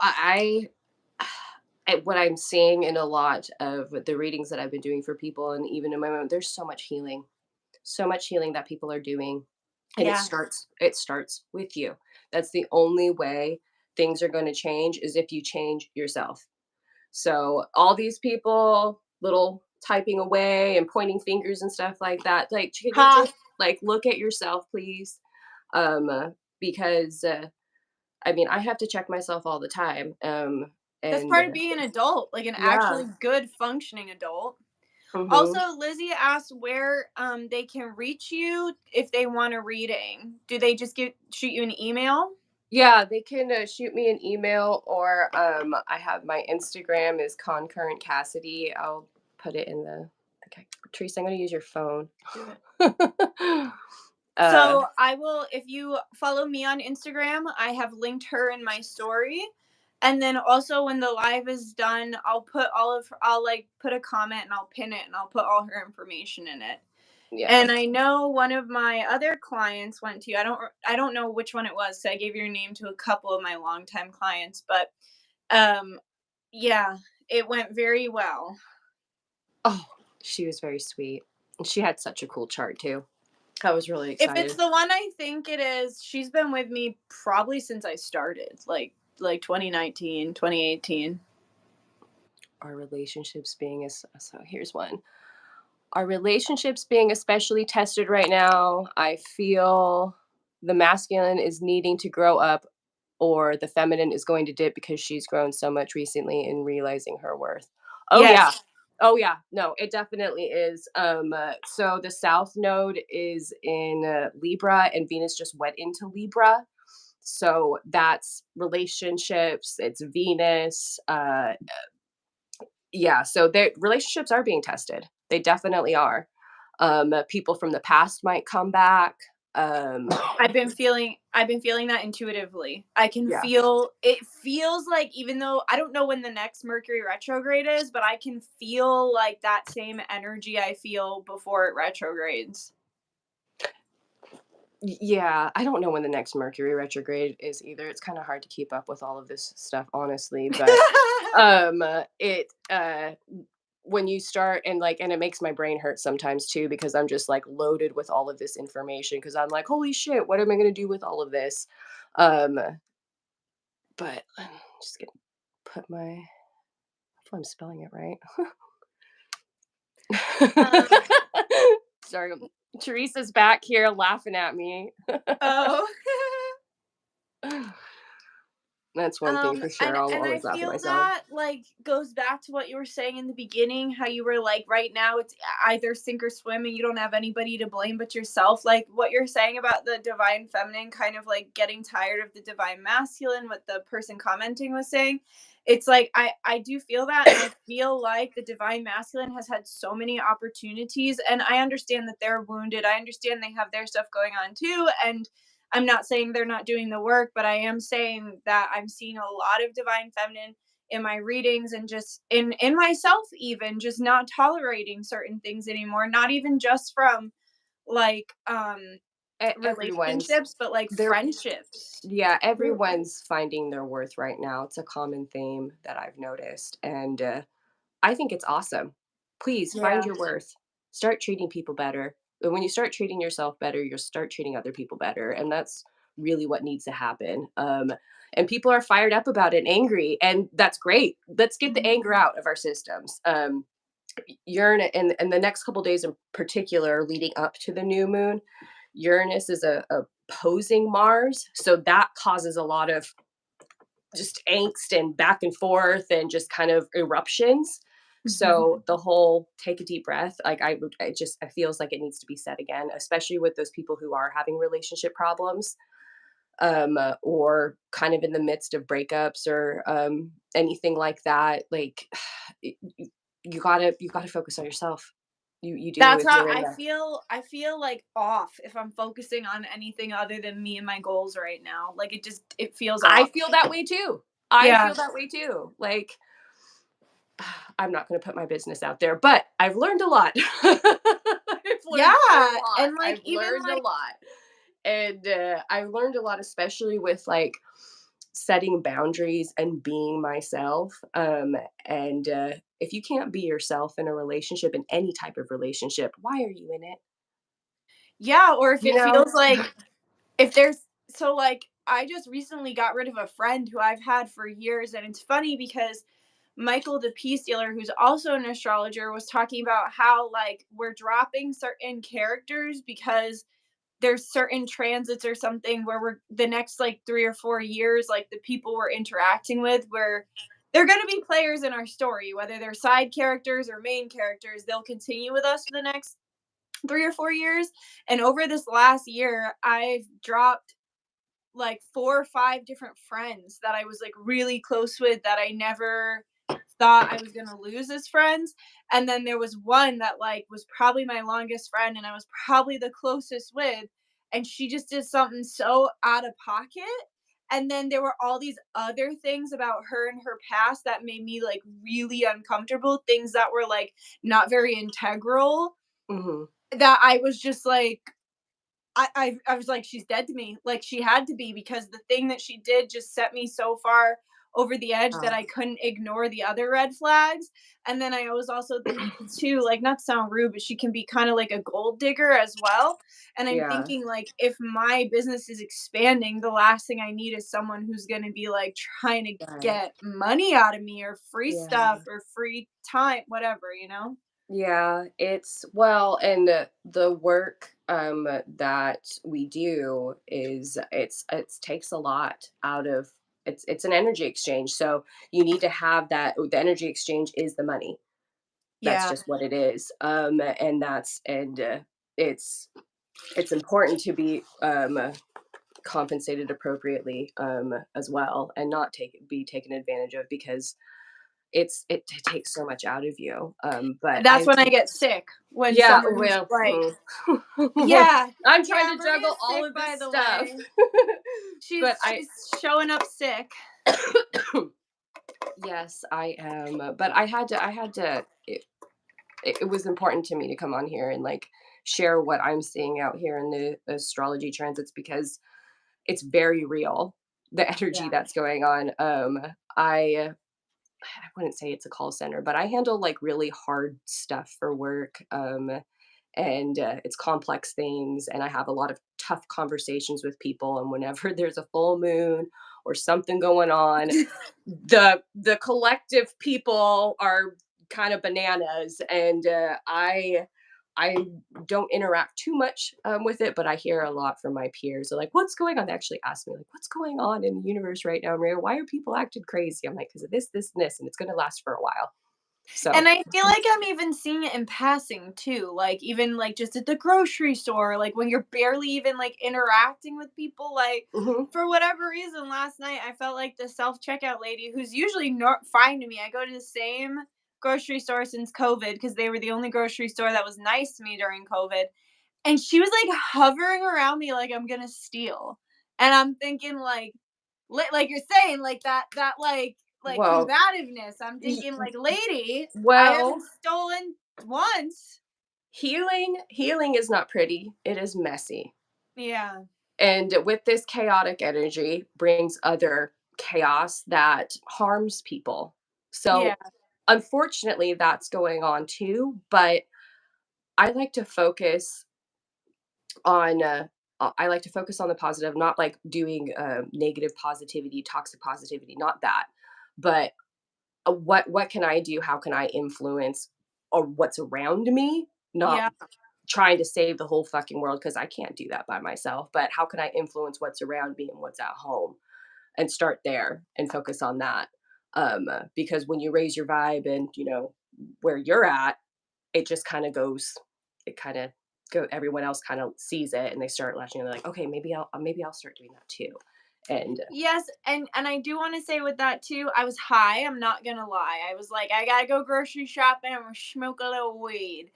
what I'm seeing in a lot of the readings that I've been doing for people, and even in my own, there's so much healing that people are doing, and it starts with you. That's the only way things are going to change, is if you change yourself. So all these people little typing away and pointing fingers and stuff like that, like, can you just like look at yourself, please? Because I mean, I have to check myself all the time. That's And part of being an adult, like an actually good functioning adult. Also, Lizzie asked where they can reach you if they want a reading. Do they just shoot you an email? Yeah, they can shoot me an email, or I have my Instagram is Concurrent Cassidy. I'll put it in the. Okay, Teresa, I'm going to use your phone. Do it. So I will, if you follow me on Instagram, I have linked her in my story. And then also when the live is done, I'll like put a comment and I'll pin it and I'll put all her information in it. Yeah. And I know one of my other clients went to you. I don't know which one it was. So I gave your name to a couple of my longtime clients, but yeah, it went very well. Oh, she was very sweet. And she had such a cool chart too. I was really excited. If it's the one I think it is, she's been with me probably since I started, like 2019, 2018. Our relationships being so here's one. Our relationships being especially tested right now. I feel the masculine is needing to grow up, or the feminine is going to dip because she's grown so much recently in realizing her worth. Oh yeah. Oh yeah. No, it definitely is. So the South Node is in Libra, and Venus just went into Libra. So that's relationships. It's Venus. Yeah. So their relationships are being tested. They definitely are. People from the past might come back. I've been feeling that intuitively. I can feel it. Feels like, even though I don't know when the next Mercury retrograde is, but I can feel like that same energy I feel before it retrogrades. Yeah, I don't know when the next Mercury retrograde is either. It's kind of hard to keep up with all of this stuff, honestly. But when you start, and it makes my brain hurt sometimes too, because I'm just like loaded with all of this information, because I'm like, holy shit, what am I going to do with all of this? But I'm just gonna put my. Hopefully I'm spelling it right. Sorry, Teresa's back here laughing at me. Oh. That's one thing for sure. I'll always laugh at myself. That goes back to what you were saying in the beginning, how you were like, right now it's either sink or swim and you don't have anybody to blame but yourself. Like what you're saying about the divine feminine kind of like getting tired of the divine masculine, what the person commenting was saying. It's like I do feel that, and I feel like the divine masculine has had so many opportunities, and I understand that they're wounded. I understand they have their stuff going on too, and I'm not saying they're not doing the work, but I am saying that I'm seeing a lot of divine feminine in my readings and just in myself, even just not tolerating certain things anymore, not even just from like Everyone's relationships, but like there. friendships. Yeah, Ooh. everyone's finding their worth right now. It's a common theme that I've noticed, and I think it's awesome. Please find Yeah. your worth. Start treating people better. And when you start treating yourself better, you'll start treating other people better, and that's really what needs to happen. And people are fired up about it, and angry, and that's great. Let's get the Mhm. anger out of our systems. Uranus, and the next couple days in particular, leading up to the new moon, Uranus is a opposing Mars, so that causes a lot of just angst and back and forth and just kind of eruptions. Mhm. So the whole take a deep breath, like it feels like it needs to be said again, especially with those people who are having relationship problems, or kind of in the midst of breakups or anything like that. Like you gotta focus on yourself. You do That's if how you're in I feel like off if I'm focusing on anything other than me and my goals right now. Like it feels I off. feel that way too. I Yeah. feel that way too. Like I'm not going to put my business out there, but I've learned a lot. I've Yeah. learned a lot. And like I've even learned a like lot. And I've learned a lot, especially with like setting boundaries and being myself. And if you can't be yourself in a relationship, in any type of relationship, why are you in it? yeah, or if You it know? feels like if there's so like I just recently got rid of a friend who I've had for years, and it's funny because Michael the Peace Dealer, who's also an astrologer, was talking about how like we're dropping certain characters because there's certain transits or something where we're the next like 3 or 4 years, like the people we're interacting with, where they're going to be players in our story, whether they're side characters or main characters, they'll continue with us for the next 3 or 4 years. And over this last year, I've dropped like 4 or 5 different friends that I was like really close with that I never thought I was gonna lose as friends. And then there was one that like was probably my longest friend and I was probably the closest with. And she just did something so out of pocket. And then there were all these other things about her and her past that made me like really uncomfortable, things that were like not very integral, Hmm. that I was just like, I was like, she's dead to me. Like she had to be because the thing that she did just set me so far over the edge that I couldn't ignore the other red flags. And then I was also thinking too, like not to sound rude, but she can be kind of like a gold digger as well. And I'm Yeah. thinking like if my business is expanding, the last thing I need is someone who's gonna be like trying to Right. get money out of me or free stuff Yeah. or free time, whatever, you know? Yeah, it's well, and the work that we do is it takes a lot out of it's an energy exchange. So you need to have that. The energy exchange is the money. That's Yeah. just what it is. And it's it's important to be compensated appropriately as well, and not be taken advantage of, because it takes so much out of you. But That's I when I do. get sick when Yeah, someone's well, like, yeah, I'm trying yeah, to juggle Maria's all sick, of this by the stuff. way. But She's showing up sick. yes, I am. But I had to, it was important to me to come on here and like share what I'm seeing out here in the astrology transits, because it's very real, the energy Yeah. that's going on. I wouldn't say it's a call center, but I handle like really hard stuff for work. And it's complex things, and I have a lot of tough conversations with people. And whenever there's a full moon or something going on, the collective people are kind of bananas, and I don't interact too much with it, but I hear a lot from my peers. They're like, "What's going on?" They actually ask me, like, "What's going on in the universe right now, Maria? Why are people acting crazy?" I'm like, "Because of this, and this, and it's going to last for a while." So, And I feel like I'm even seeing it in passing too. Like even like just at the grocery store, like when you're barely even like interacting with people, like mhm. for whatever reason last night I felt like the self-checkout lady who's usually not fine to me. I go to the same grocery store since COVID because they were the only grocery store that was nice to me during COVID. And she was, like, hovering around me like I'm gonna steal. And I'm thinking, like you're saying, like, that Well, combativeness. I'm thinking, like, "Lady, I well, haven't stolen once." healing is not pretty. It is messy. Yeah. And with this chaotic energy brings other chaos that harms people. Yeah. So, unfortunately, that's going on too. But I like to focus on. I like to focus on the positive, not like doing negative positivity, toxic positivity, not that, but what can I do? How can I influence or what's around me? Not Yeah. trying to save the whole fucking world because I can't do that by myself. But how can I influence what's around me and what's at home? And start there and focus on that. Because when you raise your vibe and where you're at, it just kind of goes. It kind of go. Everyone else kind of sees it and they start latching. And they're like, okay, maybe I'll start doing that too. And Yes, and I do wanna say with that too, I was high, I'm not gonna lie. I was like, "I gotta go grocery shopping, I'm gonna smoke a little weed."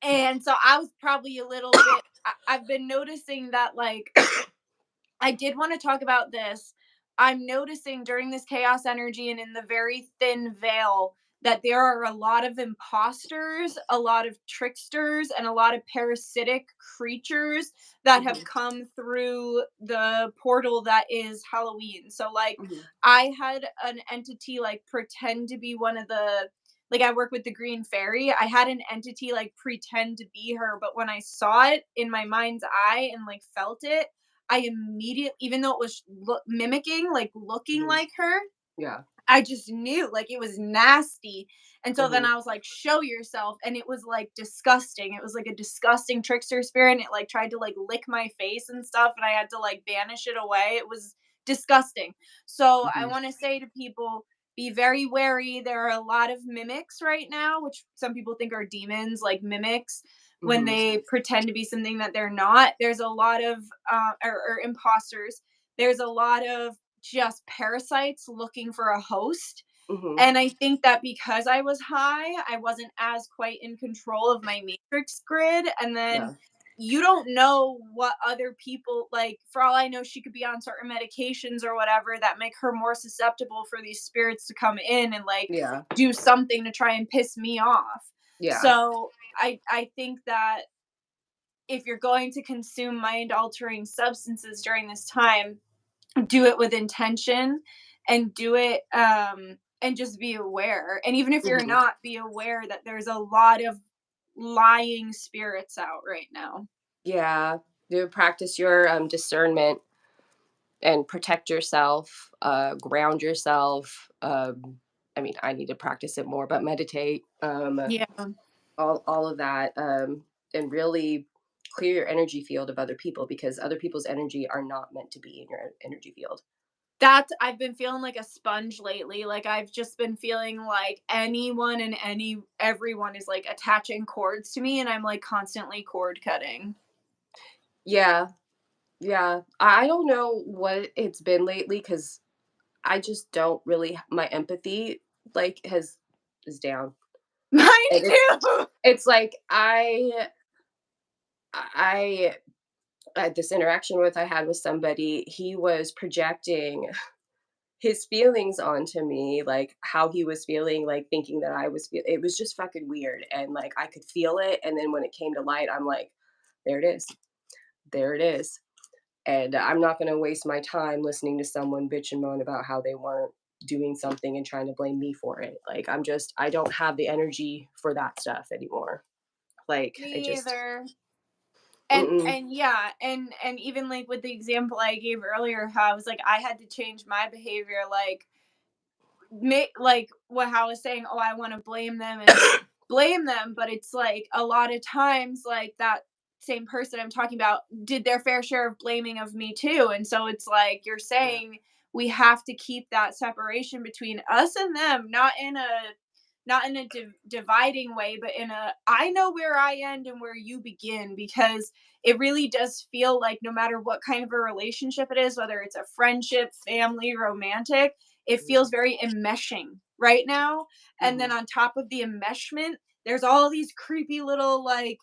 And so I was probably a little bit I've been noticing that, like, I did want to talk about this. I'm noticing during this chaos energy and in the very thin veil that there are a lot of imposters, a lot of tricksters, and a lot of parasitic creatures that have mhm, come through the portal that is Halloween. So, like, mhm, I had an entity like pretend to be one of the like I work with the green fairy. I had an entity like pretend to be her, but when I saw it in my mind's eye and like felt it, I immediately, even though it was mimicking, like looking mhm, like her, yeah, I just knew like it was nasty. And so then mhm, I was like, show yourself. And it was like disgusting. It was like a disgusting trickster spirit. And it like tried to like lick my face and stuff. And I had to like banish it away. It was disgusting. So I mhm, want to say to people, be very wary. There are a lot of mimics right now, which some people think are demons, like mimics, when mhm, they pretend to be something that they're not. There's a lot of, or imposters. There's a lot of just parasites looking for a host. mhm, And I think that because I was high, I wasn't as quite in control of my matrix grid. And then yeah, you don't know what other people like. For all I know, she could be on certain medications or whatever that make her more susceptible for these spirits to come in and like yeah, do something to try and piss me off. yeah, So I think that if you're going to consume mind altering substances during this time, do it with intention and do it and just be aware. And even if you're mhm. not, be aware that there's a lot of lying spirits out right now. Yeah, do practice your discernment and protect yourself, ground yourself. I mean, I need to practice it more, but meditate, Yeah. all of that, and really clear your energy field of other people because other people's energy are not meant to be in your energy field. That I've been feeling like a sponge lately. Like I've just been feeling like anyone and everyone is like attaching cords to me and I'm like constantly cord cutting. Yeah, yeah. I don't know what it's been lately because I just don't really. My empathy like has is down, Mine and too. it's like I had this interaction with I had with somebody. He was projecting his feelings onto me, like how he was feeling, like thinking that I was. It was just fucking weird, and like I could feel it. And then when it came to light, I'm like, there it is, there it is. And I'm not going to waste my time listening to someone bitch and moan about how they weren't doing something and trying to blame me for it. Like I don't have the energy for that stuff anymore. Like I Me just either. mm-mm, And yeah, and even like with the example I gave earlier, how I was like I had to change my behavior, like like what I was saying, oh, I want to blame them and blame them, but it's like a lot of times like that same person I'm talking about did their fair share of blaming of me too. And so it's like you're yeah. saying we have to keep that separation between us and them, not in a dividing way, but in a I know where I end and where you begin, because it really does feel like no matter what kind of a relationship it is, whether it's a friendship, family, romantic, it feels very enmeshing right now. And Mm-hmm. then on top of the enmeshment, there's all these creepy little like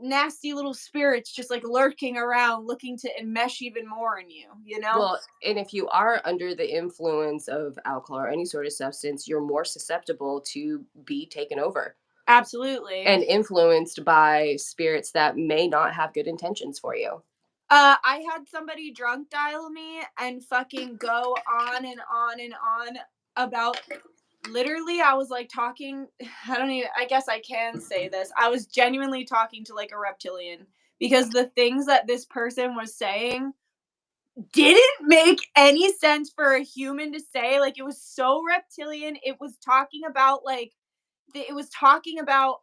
nasty little spirits just like lurking around looking to enmesh even more in you, you know? Well, and if you are under the influence of alcohol or any sort of substance, you're more susceptible to be taken over Absolutely. and influenced by spirits that may not have good intentions for you. I had somebody drunk dial me and fucking go on and on and on about, literally, I was like talking, I guess I can say this. I was genuinely talking to like a reptilian because the things that this person was saying didn't make any sense for a human to say. Like, it was so reptilian. It was talking about like it was talking about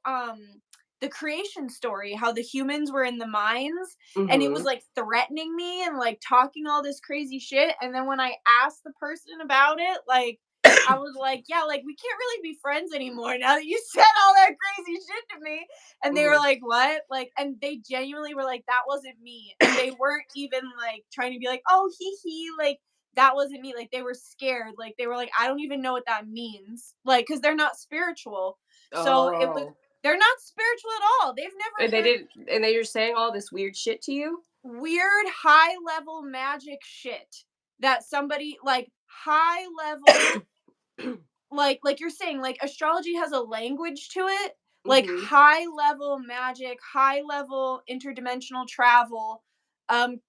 the creation story, how the humans were in the mines, and it was Mm-hmm. like threatening me and like talking all this crazy shit. And then when I asked the person about it, like I was like, yeah, like we can't really be friends anymore now that you said all that crazy shit to me. And they were Mm-hmm. like, what? Like, and they genuinely were like, that wasn't me. And they weren't even like trying to be like, oh, hee, like that wasn't me. Like they were scared. Like they were like, I don't even know what that means. Like, cause they're not spiritual. So it was, Oh. they're not spiritual at all. They've And never they heard did, and they were saying all this weird shit to you? weird high level magic shit that somebody like high level, like you're saying, like astrology has a language to it, like Mm-hmm. high level magic, high level interdimensional travel, um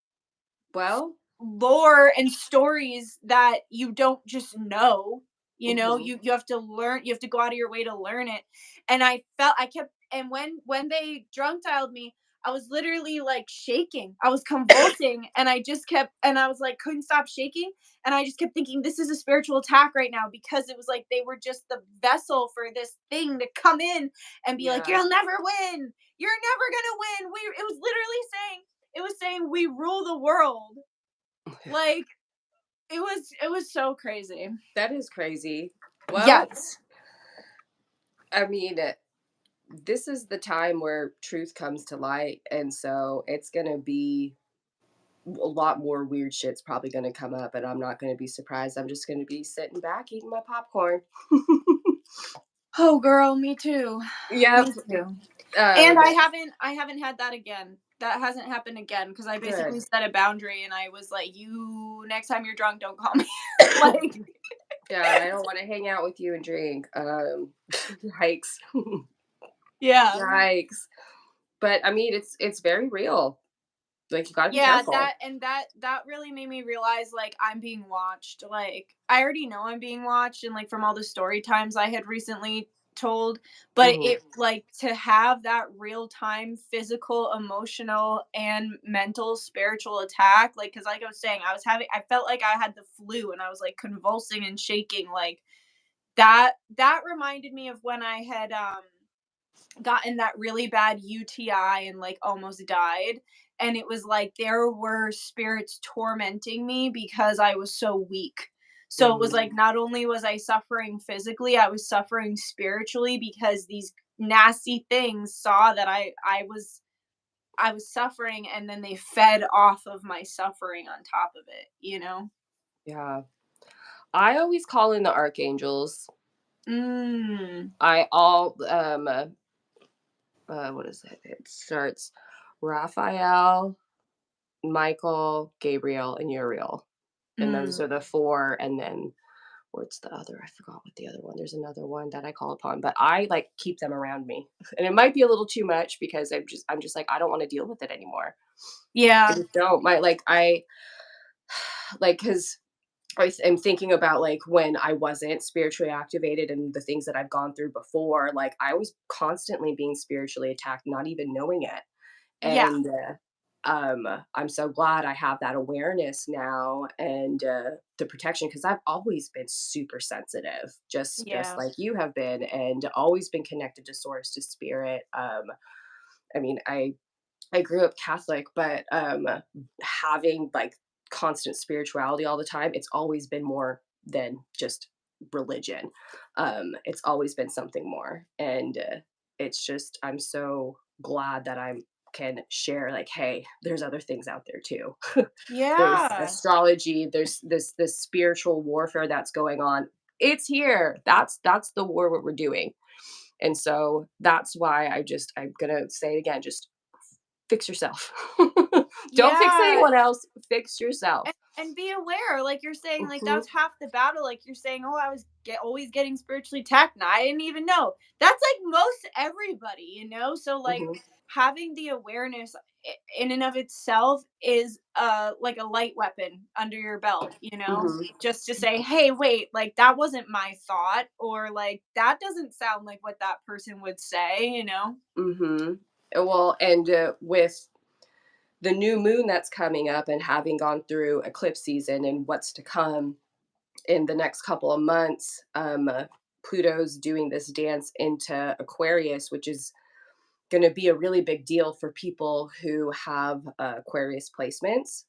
Well, lore and stories that you don't just know, you know, mm-hmm. you have to learn, you have to go out of your way to learn it. And I felt, I kept, and when they drunk dialed me, I was literally like shaking, I was convulsing, and I just kept, and I was like couldn't stop shaking, and I just kept thinking this is a spiritual attack right now, because it was like they were just the vessel for this thing to come in and be like, Yeah. you'll never win, you're never gonna win, we, it was literally saying, it was saying we rule the world. Like, it was so crazy. That is crazy. Well, Yes. I mean, this is the time where truth comes to light, and so it's gonna be a lot more weird shit's probably gonna come up, and I'm not gonna be surprised. I'm just gonna be sitting back eating my popcorn. Oh, girl, me too. Yep. Me too. And Um, I haven't had that again. That hasn't happened again because I basically good. set a boundary and I was like, "You next time you're drunk, don't call me." Like, Yeah, I don't want to hang out with you and drink. Yikes. yeah. Yikes. But I mean, it's very real. Like you got to be Yeah, careful. that really made me realize like I'm being watched. Like I already know I'm being watched, and like from all the story times I had recently told, but Hmm. it like to have that real time physical, emotional, and mental spiritual attack, like cuz like I was saying, I felt like I had the flu and I was like convulsing and shaking, like that reminded me of when I had gotten that really bad UTI and like almost died. And it was like there were spirits tormenting me because I was so weak. So it was Hmm. like not only was I suffering physically, I was suffering spiritually because these nasty things saw that I was suffering, and then they fed off of my suffering on top of it, you know? Yeah. I always call in the archangels. Mm. I all what is it? It starts Raphael, Michael, Gabriel, and Uriel. And those Mm. are the four, and then what's the other? I forgot what the other one. There's another one that I call upon, but I like keep them around me. And it might be a little too much because I'm just like I don't want to deal with it anymore. I Yeah. just don't. My like I like because am thinking about like when I wasn't spiritually activated and the things that I've gone through before. Like I was constantly being spiritually attacked, not even knowing it. Yeah. And I'm so glad I have that awareness now and the protection because I've always been super sensitive, just Yeah. like you have been, and always been connected to source, to spirit. I mean, I grew up Catholic, but having like constant spirituality all the time, it's always been more than just religion. It's always been something more, and it's just I'm so glad that I can share like, hey, there's other things out there too. There's Yeah. astrology. There's this spiritual warfare that's going on. It's here. That's the war what we're doing, and so that's why I'm gonna say it again. Just fix yourself. Don't fix anyone else. Fix yourself. And be aware, like you're saying, like that's half the battle. Like you're saying, oh, I was always getting spiritually attacked, and I didn't even know. That's like most everybody, you know. So like having the awareness in and of itself is like a light weapon under your belt, you know, just to say, hey, wait, like that wasn't my thought, or like that doesn't sound like what that person would say, you know. Well, and with the new moon that's coming up and having gone through eclipse season and what's to come in the next couple of months, Pluto's doing this dance into Aquarius, which is going to be a really big deal for people who have Aquarius placements.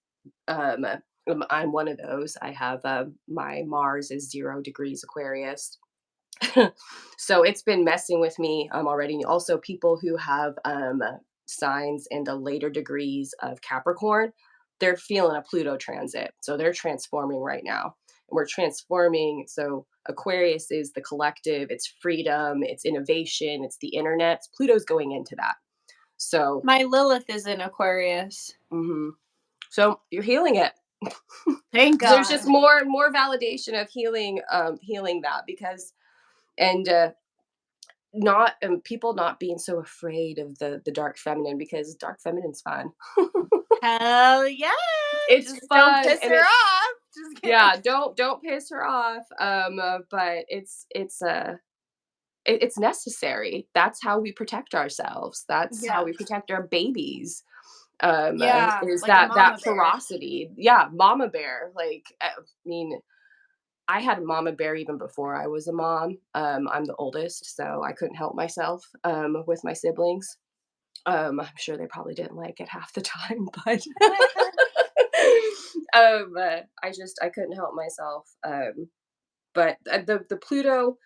I'm one of those. I have my Mars is 0 degrees Aquarius. So it's been messing with me already. Also, people who have signs in the later degrees of Capricorn, they're feeling a Pluto transit. So they're transforming right now. And we're transforming. So Aquarius is the collective, it's freedom, it's innovation, it's the internet. Pluto's going into that. So my Lilith is in Aquarius. So you're healing it. Thank God. There's just more and more validation of healing that, because not people not being so afraid of the dark feminine, because dark feminine's fun. Hell yeah, it's just fun. Don't piss her off. Just yeah, don't piss her off. But it's necessary. That's how we protect ourselves. That's how we protect our babies. Is like that ferocity. Yeah, mama bear. Like, I mean, I had a mama bear even before I was a mom. I'm the oldest, so I couldn't help myself with my siblings. I'm sure they probably didn't like it half the time, but I couldn't help myself. But the Pluto,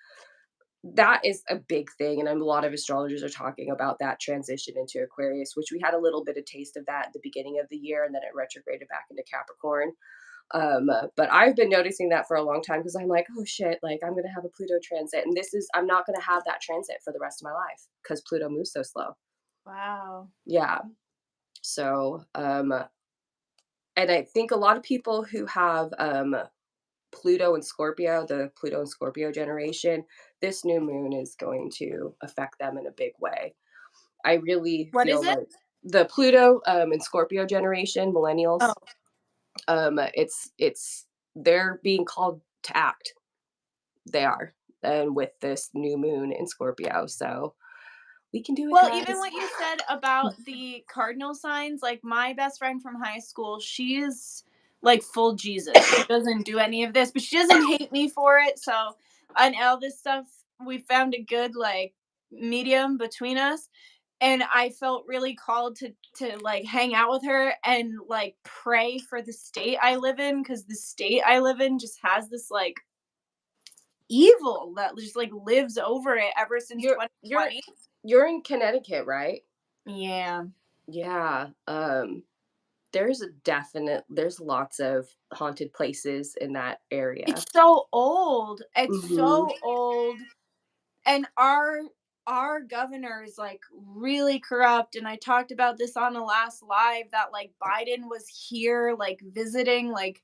that is a big thing, and a lot of astrologers are talking about that transition into Aquarius, which we had a little bit of taste of that at the beginning of the year, and then it retrograded back into Capricorn. But I've been noticing that for a long time, because I'm like, oh shit, like I'm gonna have a Pluto transit, and I'm not gonna have that transit for the rest of my life because Pluto moves so slow. Wow. Yeah. So, and I think a lot of people who have Pluto and Scorpio, the Pluto and Scorpio generation, this new moon is going to affect them in a big way. I really feel like the Pluto and Scorpio generation, millennials. It's they're being called to act. They are, and with this new moon in Scorpio, so we can do it. Well, guys. even what you said about the cardinal signs, like my best friend from high school, she is like full Jesus. She doesn't do any of this, but she doesn't hate me for it. So, and all this stuff, we found a good like medium between us. And I felt really called to like hang out with her and like pray for the state I live in, because the state I live in just has this like evil that just like lives over it ever since 2020. You're in Connecticut, right? Yeah. Yeah. There's lots of haunted places in that area. It's so old. It's so old. And our governor is like really corrupt, and I talked about this on the last live that like Biden was here like visiting like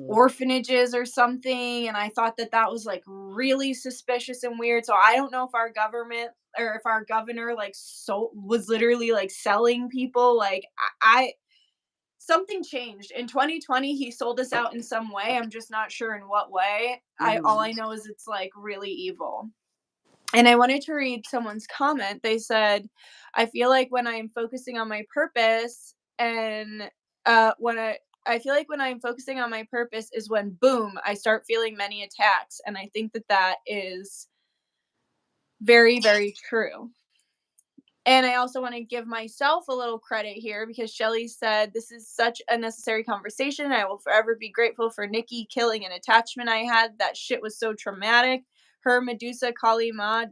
orphanages or something, and I thought that was like really suspicious and weird. So I don't know if our government or if our governor like was literally like selling people. Like I something changed in 2020. He sold us out in some way. I'm just not sure in what way. All I know is it's like really evil. And I wanted to read someone's comment. They said, I feel like when I'm focusing on my purpose, and I feel like when I'm focusing on my purpose is when, boom, I start feeling many attacks. And I think that is very, very true. And I also want to give myself a little credit here, because Shelly said, this is such a necessary conversation. I will forever be grateful for Nikki killing an attachment I had. That shit was so traumatic. Her, Medusa, Kali Ma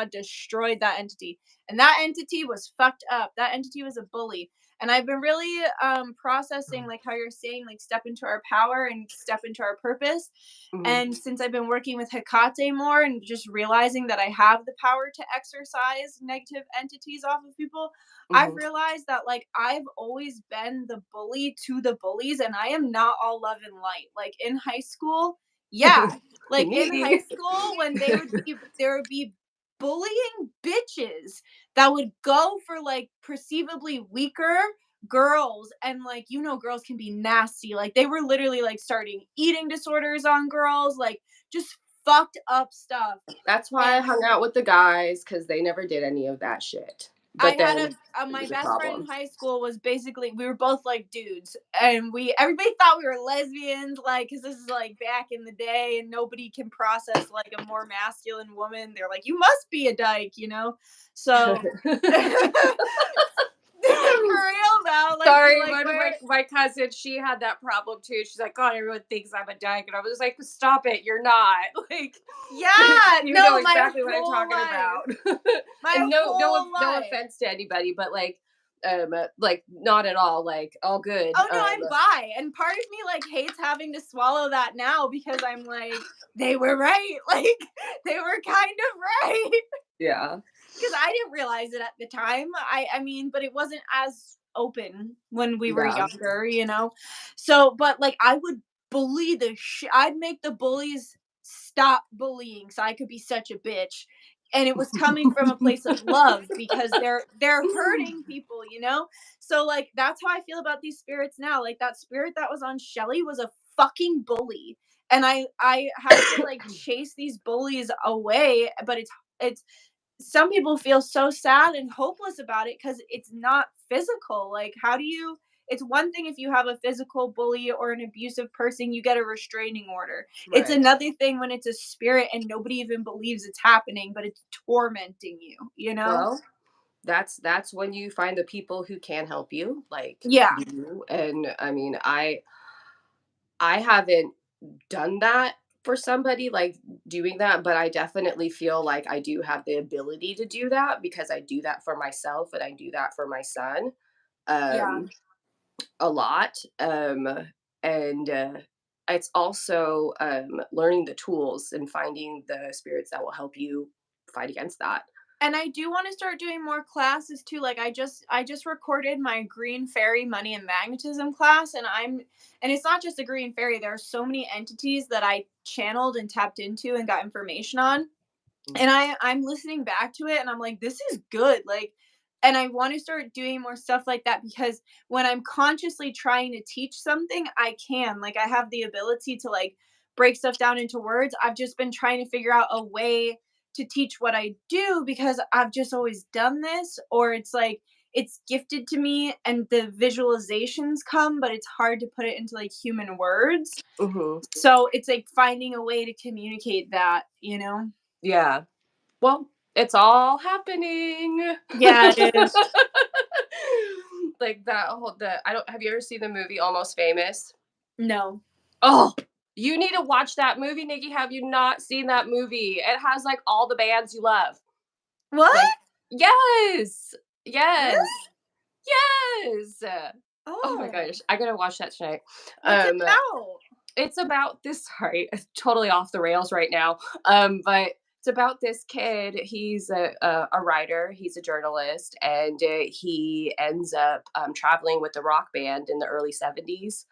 destroyed that entity. And that entity was fucked up. That entity was a bully. And I've been really processing, like how you're saying, like step into our power and step into our purpose. And since I've been working with Hecate more and just realizing that I have the power to exorcise negative entities off of people, I've realized that like I've always been the bully to the bullies, and I am not all love and light. Like in high school, yeah. Like in high school, when there would be bullying bitches that would go for like perceivably weaker girls, and like girls can be nasty. Like they were literally like starting eating disorders on girls, like just fucked up stuff. That's why I hung out with the guys, because they never did any of that shit. I But then had my best friend in high school was basically, we were both like dudes, and everybody thought we were lesbians, like, because this is like back in the day, and nobody can process like a more masculine woman. They're like, you must be a dyke, So for real now. Like, sorry, like my cousin, she had that problem too. She's like, God, everyone thinks I'm a dyke, and I was like, stop it, you're not. Like, yeah, you no, know exactly what I'm talking life. about. And no offense to anybody, but like not at all, like all good. Oh no, I'm bi, and part of me like hates having to swallow that now, because I'm like, they were right, like they were kind of right. Yeah. Because I didn't realize it at the time. I mean, but it wasn't as open when we were younger, So, but like I would bully I'd make the bullies stop bullying so I could be such a bitch. And it was coming from a place of love, because they're hurting people. So like that's how I feel about these spirits now. Like that spirit that was on Shelly was a fucking bully. And I have to like chase these bullies away, but it's some people feel so sad and hopeless about it because it's not physical. Like, how do you? It's one thing if you have a physical bully or an abusive person, you get a restraining order. Right. It's another thing when it's a spirit and nobody even believes it's happening, but it's tormenting you. Well, that's when you find the people who can help you, like you. And I mean, I haven't done that for somebody, like doing that, but I definitely feel like I do have the ability to do that, because I do that for myself and I do that for my son a lot. And it's also learning the tools and finding the spirits that will help you fight against that. And I do want to start doing more classes too. Like I just recorded my green fairy money and magnetism class, and it's not just a green fairy. There are so many entities that I channeled and tapped into and got information on. And I'm listening back to it and I'm like, this is good. Like, and I want to start doing more stuff like that, because when I'm consciously trying to teach something, I can. Like I have the ability to like break stuff down into words. I've just been trying to figure out a way to teach what I do, because I've just always done this, or it's like it's gifted to me and the visualizations come, but it's hard to put it into like human words. So it's like finding a way to communicate that. Yeah. Well, it's all happening. Yeah, it is. Like that whole have you ever seen the movie Almost Famous? No. Oh, you need to watch that movie, Nikki. Have you not seen that movie? It has like all the bands you love. What? Like, yes. Yes. Really? Yes. Oh my gosh. I gotta watch that tonight. What's it about? It's about this, sorry, it's totally off the rails right now. But it's about this kid. He's a writer. He's a journalist, and he ends up traveling with the rock band in the early 70s,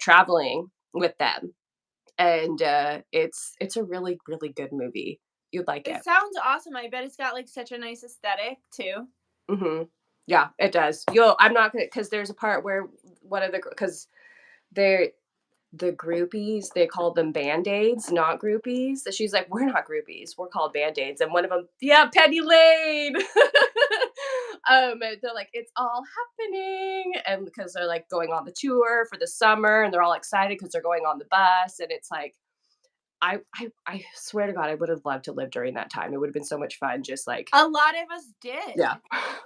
traveling with them. And it's a really, really good movie. You'd like it. It sounds awesome. I bet it's got like such a nice aesthetic too. Yeah, it does. I'm not gonna, because there's a part where one of because they're the groupies, they call them band-aids, not groupies. So she's like, we're not groupies, we're called band-aids. And one of them, yeah, Penny Lane. And they're like, it's all happening. And because they're like going on the tour for the summer, and they're all excited because they're going on the bus. And it's like, I swear to God, I would have loved to live during that time. It would have been so much fun. Just like a lot of us did. Yeah.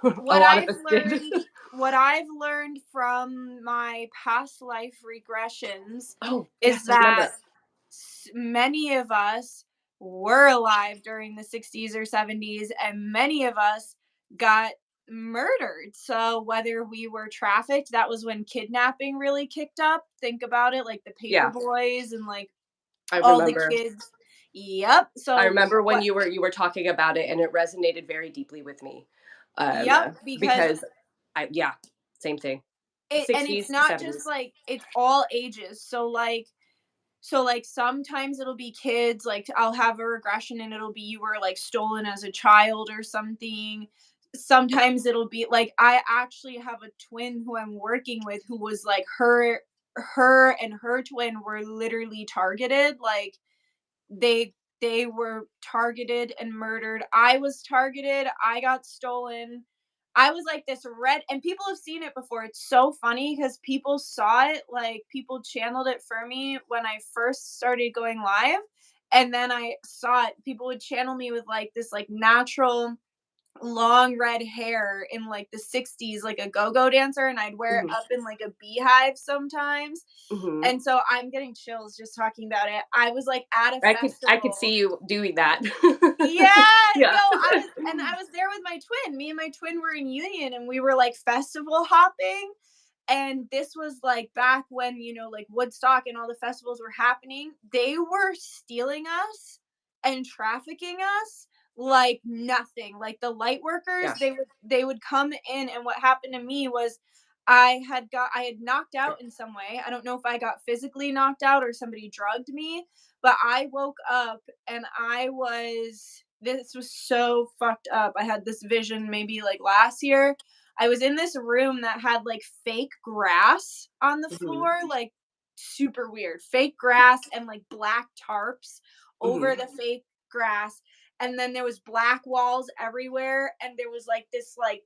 What I've learned from my past life regressions is that many of us were alive during the 60s or 70s, and many of us got murdered. So whether we were trafficked, that was when kidnapping really kicked up. Think about it, like the paper Yeah. boys and like I all the remember. kids. Yep. I So remember when what? you were talking about it, and it resonated very deeply with me. Yep. Because Because yeah, same thing. and it's 60s, not just 70s. like, it's all ages. So like sometimes it'll be kids, like I'll have a regression and it'll be you were like stolen as a child or something. Sometimes it'll be like I actually have a twin who I'm working with who was like her and her twin were literally targeted. Like they they were targeted and murdered. I was targeted. I got stolen. I was like this red, and people have seen it before. It's so funny because people saw it, like people channeled it for me when I first started going live. And then I saw it, people would channel me with like this like natural long red hair in like the 60s, like a go-go dancer, and I'd wear it Mhm. up in like a beehive sometimes. Mhm. And so I'm getting chills just talking about it. I was like at a I could see festival. you doing that. Yeah, Yeah. no, I was there with my twin. Me and my twin were in Union and we were like festival hopping. And this was like back when, like Woodstock and all the festivals were happening. They were stealing us and trafficking us like nothing. Like the light workers, Yeah. they would come in, and what happened to me was I had knocked out in some way. I don't know if I got physically knocked out or somebody drugged me, but I woke up and this was so fucked up. I had this vision maybe like last year. I was in this room that had like fake grass on the Mhm. floor, like super weird. Fake grass and like black tarps over Mhm. the fake grass. And then there was black walls everywhere, and there was like this like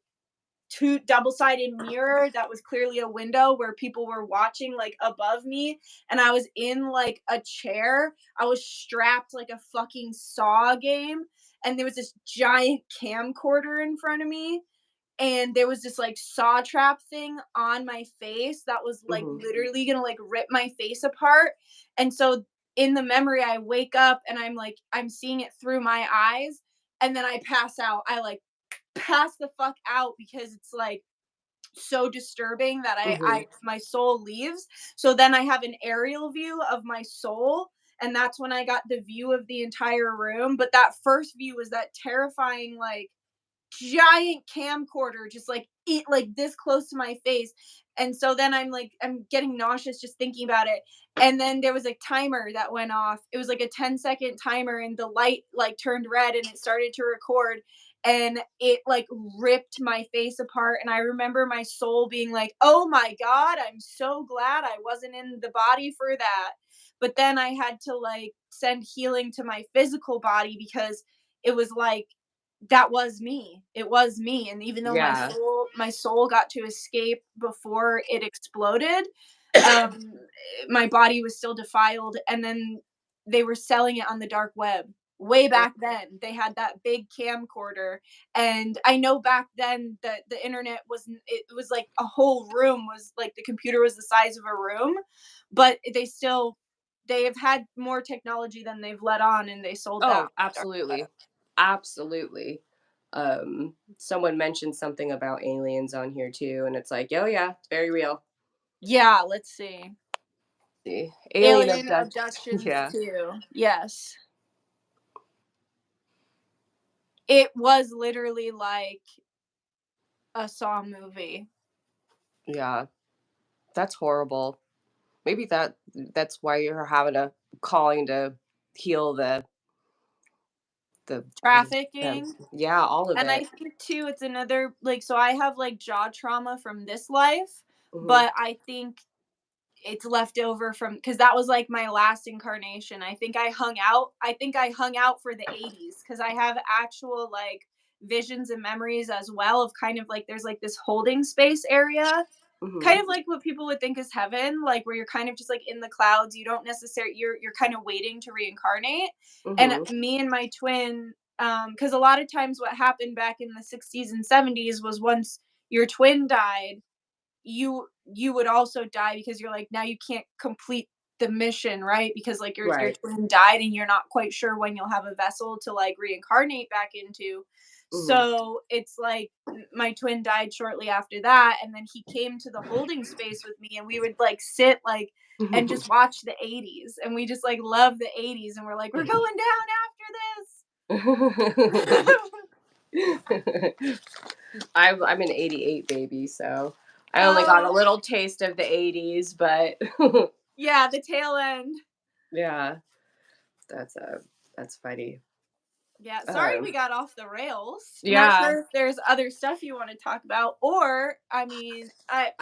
two double-sided mirror that was clearly a window where people were watching like above me, and I was in like a chair. I was strapped like a fucking Saw game, and there was this giant camcorder in front of me, and there was this like saw trap thing on my face that was like Mhm. literally gonna like rip my face apart. And so in the memory I wake up and I'm seeing it through my eyes, and then I pass out. I like pass the fuck out because it's like so disturbing that I Mhm. my soul leaves. So then I have an aerial view of my soul, and that's when I got the view of the entire room. But that first view was that terrifying like giant camcorder just like eat like this close to my face. And so then I'm getting nauseous just thinking about it. And then there was a timer that went off. It was like a 10-second timer, and the light like turned red and it started to record, and it like ripped my face apart. And I remember my soul being like, oh my god, I'm so glad I wasn't in the body for that. But then I had to like send healing to my physical body because it was like that was me. It was me. And even though Yeah. my soul got to escape before it exploded, um, my body was still defiled. And then they were selling it on the dark web. Way back then, they had that big camcorder, and I know back then that the internet it was like a whole room was like the computer was the size of a room, but they have had more technology than they've let on, and they sold that on Oh, the dark web. absolutely. Absolutely. Someone mentioned something about aliens on here too, and it's like, oh yeah, it's very real. Yeah, let's see. See, alien Alien abduct. abductions Yeah, too. Yes. It was literally like a Saw movie. yeah, that's horrible. Maybe that's why you're having a calling to heal the Trafficking. yeah, all of And I it. think too it's another like so I have like jaw trauma from this life, Hmm. but I think it's left over from because that was like my last incarnation. I think I hung out for the 80s because I have actual like visions and memories as well of kind of like there's like this holding space area, Hmm. kind of like what people would think is heaven, like where you're kind of just like in the clouds. You don't necessarily you're kind of waiting to reincarnate. And Hmm. me and my twin, because a lot of times what happened back in the 60s and 70s was once your twin died, you would also die because you're like now you can't complete the mission, right? Because like your Right. twin died and you're not quite sure when you'll have a vessel to like reincarnate back into. So it's like my twin died shortly after that, and then he came to the holding space with me, and we would like sit like and just watch the 80s, and we just like love the 80s, and we're like, we're going down after this. I'm an 88 baby, so I only got a little taste of the 80s, but yeah, the tail end. Yeah, that's funny. Yeah, sorry we got off the rails. Yeah. Not sure if there's other stuff you want to talk about, or I mean, I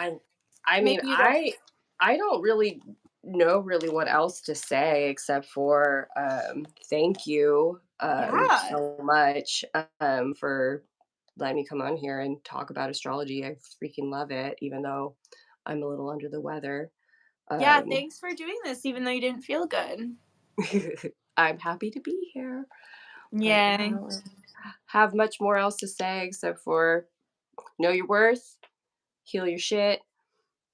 don't really know what else to say except for thank you so much for letting me come on here and talk about astrology. I freaking love it, even though I'm a little under the weather. Yeah, thanks for doing this, even though you didn't feel good. I'm happy to be here. Yeah. I don't have much more else to say except for know your worth, heal your shit,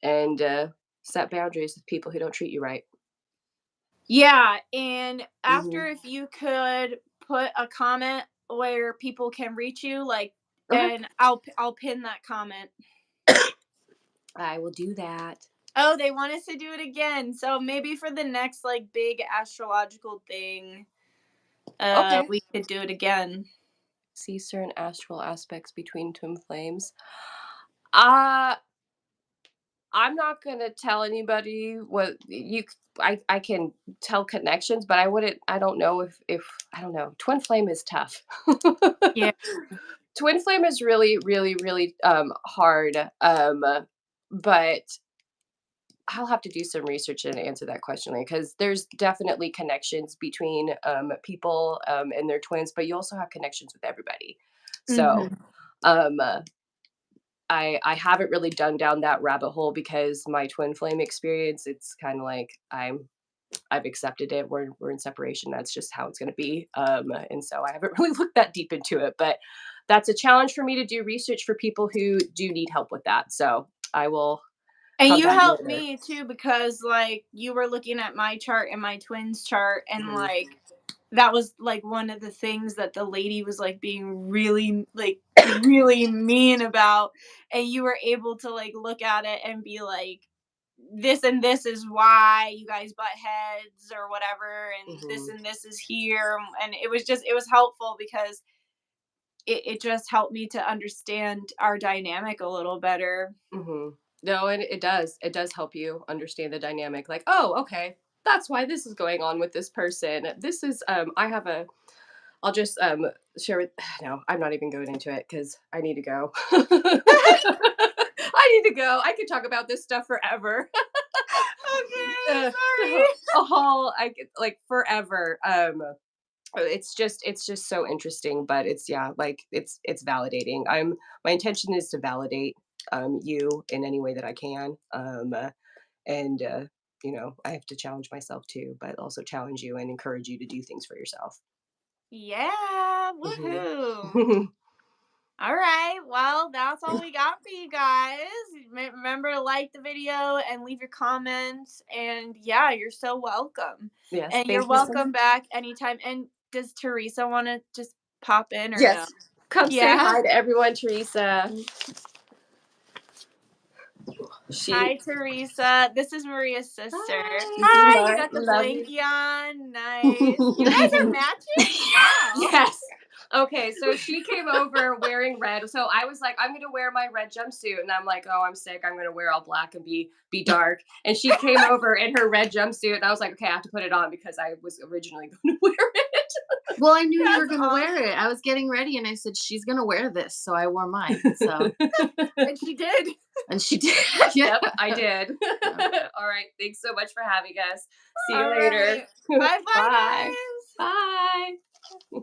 and set boundaries with people who don't treat you right. Yeah, and after, if you could put a comment where people can reach you, like, and I'll pin that comment. I will do that. Oh, they want us to do it again. So maybe for the next like big astrological thing, we could do it again. See certain astral aspects between twin flames. I'm not gonna tell anybody what you. I can tell connections, but I don't know if I don't know. Twin flame is tough. Yeah. Twin flame is really, really, really hard. But I'll have to do some research and answer that question because there's definitely connections between people and their twins, but you also have connections with everybody. So I haven't really dug down that rabbit hole because my twin flame experience, it's kind of like I've accepted it. We're in separation. That's just how it's going to be. And so I haven't really looked that deep into it, but that's a challenge for me to do research for people who do need help with that. So I will. And you helped me too, because like you were looking at my chart and my twins chart, and like that was like one of the things that the lady was like being really really mean about, and you were able to like look at it and be like, this and this is why you guys butt heads or whatever, and this is here, and it was helpful because it just helped me to understand our dynamic a little better. No, and it does help you understand the dynamic, like, oh, okay, that's why this is going on with this person. This is I'll just share with no, I'm not even going into it because I need to go. I need to go. I could talk about this stuff forever. Okay, sorry. I could like forever. It's just so interesting, but it's it's validating. My intention is to validate you in any way that I can. And I have to challenge myself too, but also challenge you and encourage you to do things for yourself. Yeah, woohoo. All right, well, that's all we got for you guys. Remember to like the video and leave your comments, and yeah, you're so welcome. Yes, and you're welcome back anytime. And does Teresa want to just pop in or no? Come say hi to everyone, Teresa. Hi, Teresa. This is Maria's sister. Hi, you got the blankie on. Nice. You guys are matching? Wow. Yes. Okay, so she came over wearing red. So I was like, I'm going to wear my red jumpsuit. And I'm like, oh, I'm sick. I'm going to wear all black and be dark. And she came over in her red jumpsuit. And I was like, okay, I have to put it on because I was originally going to wear it. Well, I knew you were going to wear it. I was getting ready and I said, she's going to wear this. So I wore mine. So. And she did. And she did. Yep, I did. All right. Thanks so much for having us. See you later. Right. Bye-bye. Bye. Bye.